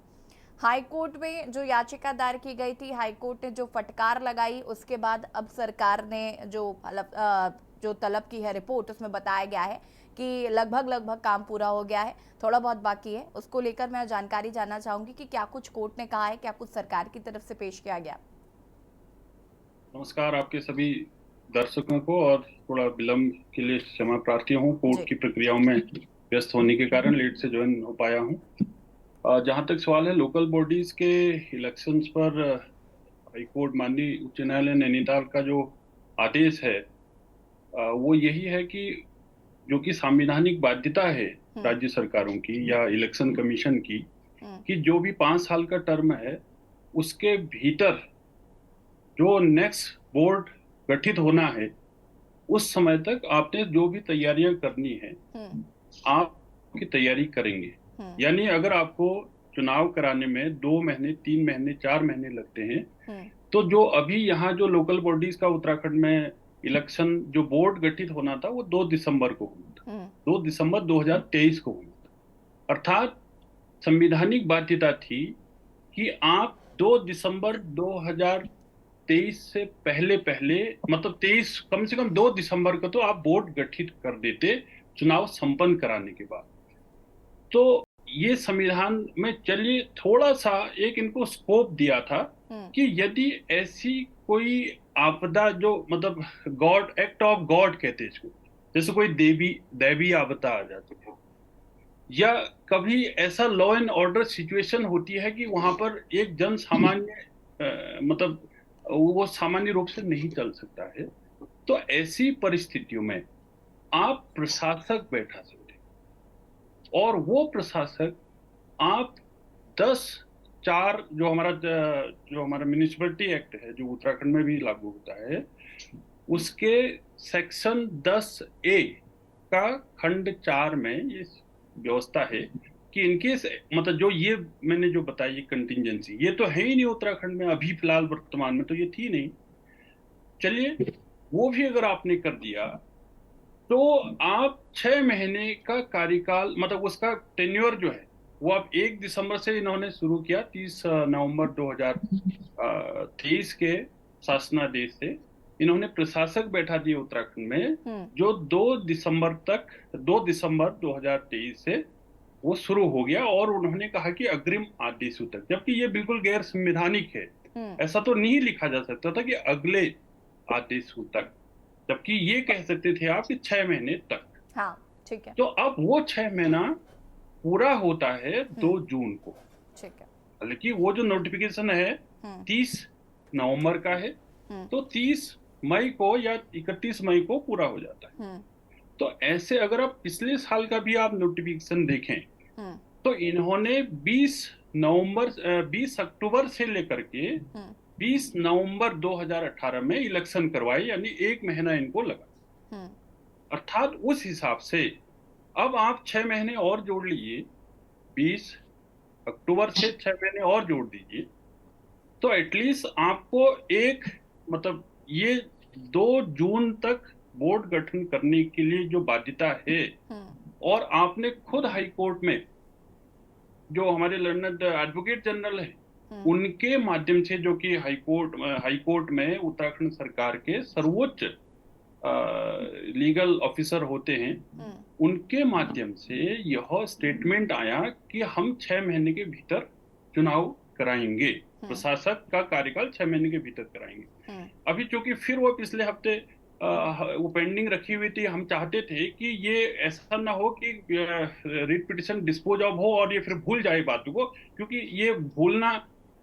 हाईकोर्ट में जो याचिका दायर की गई थी, हाईकोर्ट ने जो फटकार लगाई, उसके बाद अब सरकार ने जो तलब की है रिपोर्ट, उसमें बताया गया है कि लगभग काम पूरा हो गया है, थोड़ा बहुत बाकी है। उसको लेकर मैं जानकारी जानना चाहूंगी कि क्या कुछ कोर्ट ने कहा है, क्या कुछ सरकार की तरफ से पेश किया गया। नमस्कार आपके सभी दर्शकों को और थोड़ा विलंब के लिए क्षमा प्रार्थी हूँ। कोर्ट की प्रक्रियाओं में व्यस्त होने के कारण लेट से ज्वाइन हो पाया हूँ। जहां तक सवाल है लोकल बॉडीज के इलेक्शंस पर हाईकोर्ट माननीय उच्च न्यायालय नैनीताल का जो आदेश है वो यही है कि जो कि संवैधानिक बाध्यता है राज्य सरकारों की या इलेक्शन कमीशन की कि जो भी 5 साल का टर्म है उसके भीतर जो नेक्स्ट बोर्ड गठित होना है उस समय तक आपने जो भी तैयारियां करनी है आप की तैयारी करेंगे। यानी अगर आपको चुनाव कराने में 2 महीने 3 महीने 4 महीने लगते हैं तो जो अभी यहाँ जो लोकल बॉडीज का उत्तराखंड में इलेक्शन जो बोर्ड गठित होना था वो 2 दिसंबर को हुआ था, 2 दिसंबर 2023 को हुआ था। अर्थात संवैधानिक बाध्यता थी कि आप 2 दिसंबर 2023 से पहले मतलब 23 कम से कम 2 दिसंबर को तो आप बोर्ड गठित कर देते चुनाव संपन्न कराने के बाद। तो ये संविधान में चलिए थोड़ा सा एक इनको स्कोप दिया था कि यदि ऐसी कोई आपदा जो मतलब गॉड एक्ट ऑफ गॉड कहते हैं इसको, जैसे कोई दैवी आपदा आ जाती है या कभी ऐसा लॉ एंड ऑर्डर सिचुएशन होती है कि वहां पर एक जन सामान्य मतलब वो सामान्य रूप से नहीं चल सकता है, तो ऐसी परिस्थितियों में आप प्रशासक बैठा सकते और वो प्रशासक आप 10/4 जो हमारा म्युनिसिपैलिटी एक्ट है जो उत्तराखंड में भी लागू होता है उसके सेक्शन 10A का खंड 4 में ये व्यवस्था है कि इनकेस मतलब जो ये मैंने जो बताया ये कंटिंजेंसी ये तो है ही नहीं उत्तराखंड में अभी फिलहाल वर्तमान में तो ये थी नहीं। चलिए वो भी अगर आपने कर दिया तो आप 6 महीने का कार्यकाल मतलब उसका टेन्योर जो है वो आप 1 दिसंबर से इन्होंने शुरू किया 30 नवंबर 2023 के शासनादेश से इन्होंने प्रशासक बैठा दिए उत्तराखंड में जो 2 दिसंबर 2023 से वो शुरू हो गया और उन्होंने कहा कि अग्रिम आदेशों तक, जबकि ये बिल्कुल गैर संवैधानिक है। ऐसा तो नहीं लिखा जा सकता था कि अगले आदेशों तक, जबकि ये कह सकते थे आप कि 6 महीने तक। हाँ, ठीक है। तो अब वो 6 महीना पूरा होता है 2 जून को। ठीक है। हालांकि वो जो नोटिफिकेशन है 30 नवंबर का है तो 30 मई को या 31 मई को पूरा हो जाता है। तो ऐसे अगर आप पिछले साल का भी आप नोटिफिकेशन देखें तो इन्होंने 20 अक्टूबर से लेकर के 20 नवंबर 2018 में इलेक्शन करवाए, यानी 1 महीना इनको लगा। अर्थात उस हिसाब से अब आप 6 महीने और जोड़ लीजिए, 20 अक्टूबर से 6 महीने और जोड़ दीजिए तो एटलीस्ट आपको एक मतलब ये 2 जून तक बोर्ड गठन करने के लिए जो बाध्यता है और आपने खुद हाई कोर्ट में जो हमारे लर्नड एडवोकेट जनरल है उनके माध्यम से जो कि हाई कोर्ट में उत्तराखंड सरकार के सर्वोच्च लीगल ऑफिसर होते हैं उनके माध्यम से यह स्टेटमेंट आया कि हम 6 महीने के भीतर चुनाव कराएंगे, प्रशासक का कार्यकाल 6 महीने के भीतर कराएंगे। अभी चूंकि फिर वो पिछले हफ्ते वो पेंडिंग रखी हुई थी, हम चाहते थे कि ये ऐसा ना हो कि रिट पिटिशन डिस्पोज ऑफ हो और ये फिर भूल जाए बातों को, क्योंकि ये भूलना,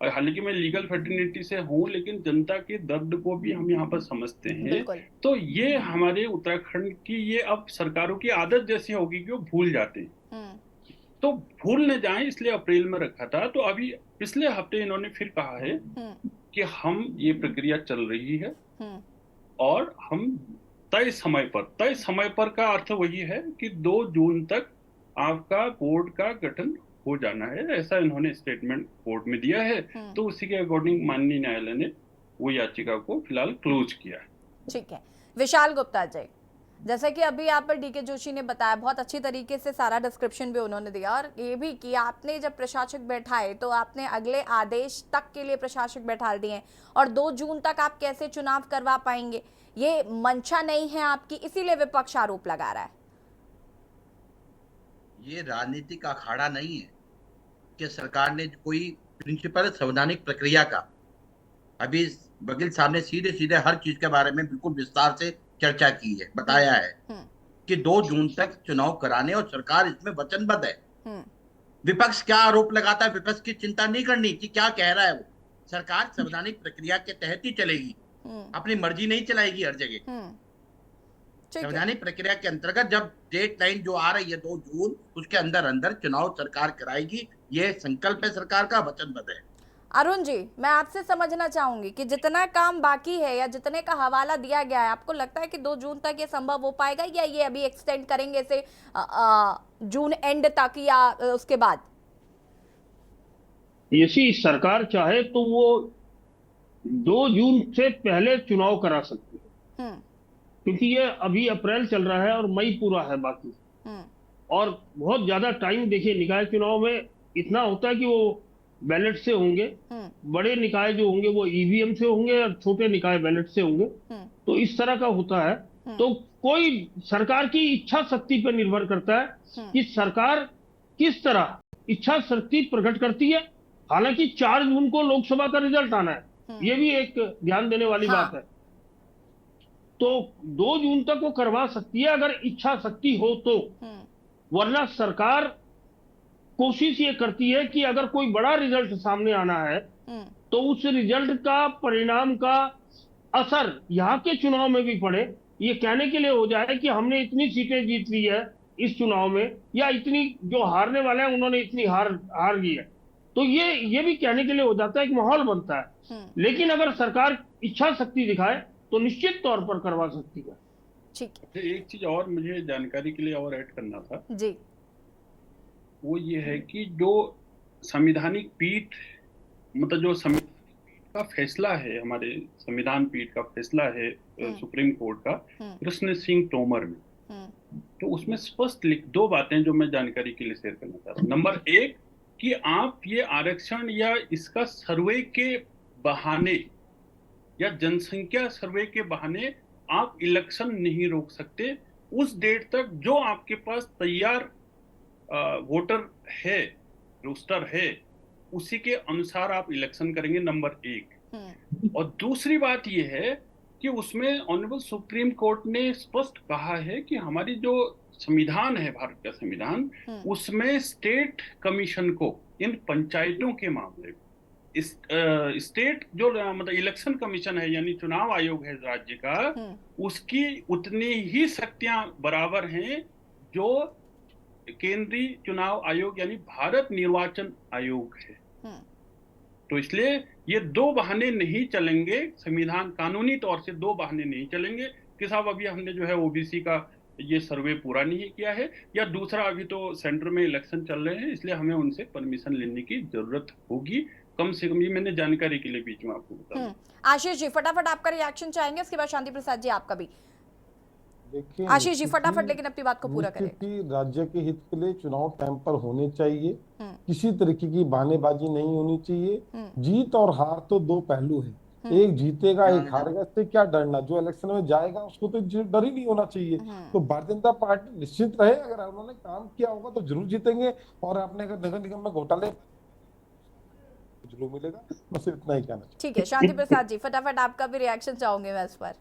हालांकि मैं लीगल फैटर्निटी से हूँ लेकिन जनता के दर्द को भी हम यहाँ पर समझते हैं। तो ये हमारे उत्तराखंड की ये अब सरकारों की आदत जैसी होगी कि वो भूल जाते हैं, तो भूल न जाए इसलिए अप्रैल में रखा था। तो अभी पिछले हफ्ते इन्होंने फिर कहा है कि हम ये प्रक्रिया चल रही है और हम तय समय पर का अर्थ वही है कि 2 जून तक आपका बोर्ड का गठन हो जाना है, ऐसा इन्होंने स्टेटमेंट कोर्ट में दिया है। तो उसी के अकॉर्डिंग माननीय न्यायालय ने वो याचिका को फिलहाल क्लोज किया है। ठीक है। विशाल गुप्ता जी, जैसे कि अभी यहाँ पर डीके जोशी ने बताया, बहुत अच्छी तरीके से सारा डिस्क्रिप्शन भी उन्होंने दिया और ये भी कि आपने जब प्रशासक बैठाए तो आपने अगले आदेश तक के लिए प्रशासक बैठा दिए और 2 जून तक आप कैसे चुनाव करवा पाएंगे, ये मंशा नहीं है आपकी, इसीलिए विपक्ष आरोप लगा रहा है। ये राजनीतिक अखाड़ा नहीं है कि सरकार ने कोई प्रिंसिपल संवैधानिक प्रक्रिया का, अभी वकील साहब ने सीधे सीधे हर चीज के बारे में बिल्कुल विस्तार से चर्चा की है, बताया है कि 2 जून तक चुनाव कराने और सरकार इसमें वचनबद्ध है। विपक्ष क्या आरोप लगाता है, विपक्ष की चिंता नहीं करनी कि क्या कह रहा है वो। सरकार संवैधानिक प्रक्रिया के तहत ही चलेगी, अपनी मर्जी नहीं चलाएगी हर जगह। संवैधानिक प्रक्रिया के अंतर्गत जब डेट लाइन जो आ रही है 2 जून, उसके अंदर अंदर चुनाव सरकार कराएगी, ये संकल्प है सरकार का, वचनबद्ध है। अरुण जी, मैं आपसे समझना चाहूंगी कि जितना काम बाकी है या जितने का हवाला दिया गया है, आपको लगता है कि 2 जून तक ये संभव हो पाएगा या ये अभी एक्सटेंड करेंगे इसे जून एंड तक या उसके बाद? यदि सरकार चाहे तो वो 2 जून से पहले चुनाव करा सकती है, क्योंकि ये अभी अप्रैल चल रहा है और मई पूरा है बाकी। और बहुत ज्यादा टाइम, देखिए निकाय चुनाव में इतना होता है कि वो बैलेट से होंगे, बड़े निकाय जो होंगे वो ईवीएम से होंगे और छोटे निकाय बैलेट से होंगे, तो इस तरह का होता है। तो कोई सरकार की इच्छा शक्ति पर निर्भर करता है कि सरकार किस तरह इच्छा शक्ति प्रकट करती है। हालांकि 4 जून को लोकसभा का रिजल्ट आना है, ये भी एक ध्यान देने वाली बात है। तो 2 जून तक वो करवा सकती है अगर इच्छा शक्ति हो तो, वरना सरकार कोशिश ये करती है कि अगर कोई बड़ा रिजल्ट सामने आना है तो उस रिजल्ट का, परिणाम का असर यहाँ के चुनाव में भी पड़े। ये कहने के लिए हो जाए कि हमने इतनी सीटें जीत ली है इस चुनाव में, या इतनी जो हारने वाले हैं उन्होंने इतनी हार ली है, तो ये भी कहने के लिए हो जाता है, एक माहौल बनता है। लेकिन अगर सरकार इच्छा शक्ति दिखाए तो निश्चित तौर पर करवा सकती है। ठीक है, एक चीज और मुझे जानकारी के लिए और ऐड करना था जी, वो ये है कि जो संवैधानिक पीठ, मतलब जो संविधान का फैसला है, हमारे संविधान पीठ का फैसला है सुप्रीम कोर्ट का कृष्ण सिंह तोमर में, तो उसमें स्पष्ट 2 बातें जो मैं जानकारी के लिए शेयर करना चाह रहा हूँ। नंबर 1 कि आप ये आरक्षण या इसका सर्वे के बहाने या जनसंख्या सर्वे के बहाने आप इलेक्शन नहीं रोक सकते। उस डेट तक जो आपके पास तैयार वोटर है, रोस्टर है, उसी के अनुसार आप इलेक्शन करेंगे, नंबर 1। और दूसरी बात यह है कि उसमें ऑनरेबल सुप्रीम कोर्ट ने स्पष्ट कहा है कि हमारी जो संविधान है, भारत का संविधान, उसमें स्टेट कमीशन को इन पंचायतों के मामले में स्टेट जो मतलब इलेक्शन कमीशन है, यानी चुनाव आयोग है राज्य का, उसकी उतनी ही शक्तियां बराबर हैं जो केंद्रीय चुनाव आयोग यानी भारत निर्वाचन आयोग है। तो इसलिए ये 2 बहाने नहीं चलेंगे, संविधान कानूनी तौर से 2 बहाने नहीं चलेंगे कि साहब अभी हमने जो है ओबीसी का ये सर्वे पूरा नहीं किया है, या दूसरा अभी तो सेंटर में इलेक्शन चल रहे हैं इसलिए हमें उनसे परमिशन लेने की जरूरत होगी। कम से कम ये मैंने जानकारी के लिए बीच में आपको बता दूं। आशीष जी फटाफट आपका रिएक्शन चाहेंगे, उसके बाद शांति प्रसाद जी आपका भी। देखिए आशीष जी फटाफट, लेकिन अपनी बात को पूरा करें। कि राज्य के हित के लिए चुनाव टाइम पर होने चाहिए, किसी तरीके की बहानेबाजी नहीं होनी चाहिए। जीत और हार तो 2 पहलू है, एक जीतेगा एक हारेगा, इससे क्या डरना, जो इलेक्शन में जाएगा उसको तो डर ही नहीं होना चाहिए। तो भारतीय जनता पार्टी निश्चित रहे, अगर उन्होंने काम किया होगा तो जरूर जीतेंगे, और आपने अगर नगर निगम में घोटाले जरूर मिलेगा। बस इतना ही कहना चाहिए। ठीक है, शांति प्रसाद जी फटाफट आपका भी रिएक्शन चाहूंगे मैं इस पर।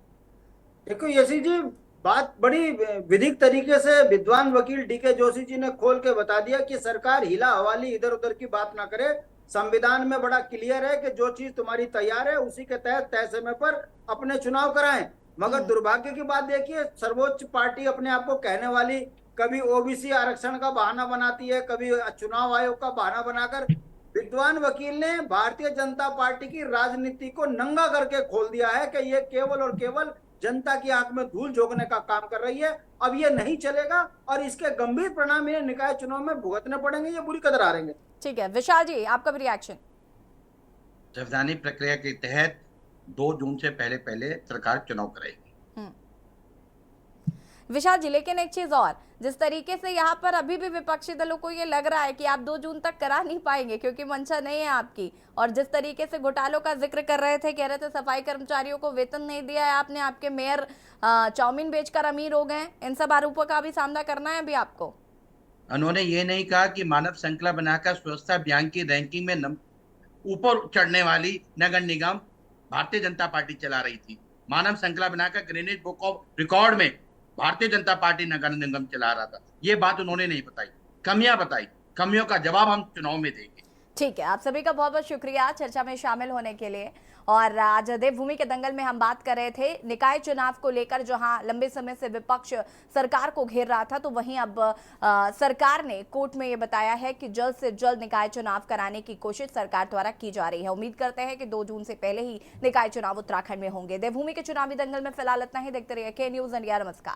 देखो यशी जी, बात बड़ी विधिक तरीके से विद्वान वकील डीके जोशी जी ने खोल के बता दिया कि सरकार हिला हवाली इधर उधर की बात ना करे। संविधान में बड़ा क्लियर है कि जो चीज तुम्हारी तैयार है उसी के तहत तय समय पर अपने चुनाव कराएं। मगर दुर्भाग्य की बात देखिए, सर्वोच्च पार्टी अपने आप को कहने वाली कभी ओबीसी आरक्षण का बहाना बनाती है, कभी चुनाव आयोग का बहाना बनाकर विद्वान वकील ने भारतीय जनता पार्टी की राजनीति को नंगा करके खोल दिया है कि ये केवल और केवल जनता की आंख में धूल झोंकने का काम कर रही है। अब ये नहीं चलेगा और इसके गंभीर परिणाम इन्हें निकाय चुनाव में भुगतने पड़ेंगे, ये बुरी कदर आ रहेंगे। ठीक है, विशाल जी आपका भी रिएक्शन। संवैधानिक प्रक्रिया के तहत 2 जून से पहले सरकार चुनाव कराएगी। विशाल जी, लेकिन एक चीज और, जिस तरीके से यहाँ पर अभी भी विपक्षी दलों को ये लग रहा है कि आप 2 जून तक करा नहीं पाएंगे क्योंकि मंशा नहीं है आपकी, और जिस तरीके से घोटालों का जिक्र कर रहे थे, कह रहे थे सफाई कर्मचारियों को वेतन नहीं दिया है आपने, आपके मेयर चाउमीन बेचकर अमीर हो गए, इन सब आरोपों का भी सामना करना है अभी आपको। उन्होंने ये नहीं कहा कि मानव श्रृंखला बनाकर स्वच्छता अभियान की रैंकिंग में ऊपर चढ़ने वाली नगर निगम भारतीय जनता पार्टी चला रही थी। मानव श्रृंखला बनाकर ग्रीनिज बुक ऑफ रिकॉर्ड में भारतीय जनता पार्टी नगर निगम चला रहा था। ये बात उन्होंने नहीं बताई, कमियां बताई। कमियों का जवाब हम चुनाव में देंगे। ठीक है, आप सभी का बहुत बहुत शुक्रिया चर्चा में शामिल होने के लिए। और आज देवभूमि के दंगल में हम बात कर रहे थे निकाय चुनाव को लेकर, जहां लंबे समय से विपक्ष सरकार को घेर रहा था, तो वहीं अब सरकार ने कोर्ट में ये बताया है कि जल्द से जल्द निकाय चुनाव कराने की कोशिश सरकार द्वारा की जा रही है। उम्मीद करते हैं कि 2 जून से पहले ही निकाय चुनाव उत्तराखंड में होंगे। देवभूमि के चुनावी दंगल में फिलहाल इतना ही। देखते रहिए के न्यूज़ इंडिया। नमस्कार।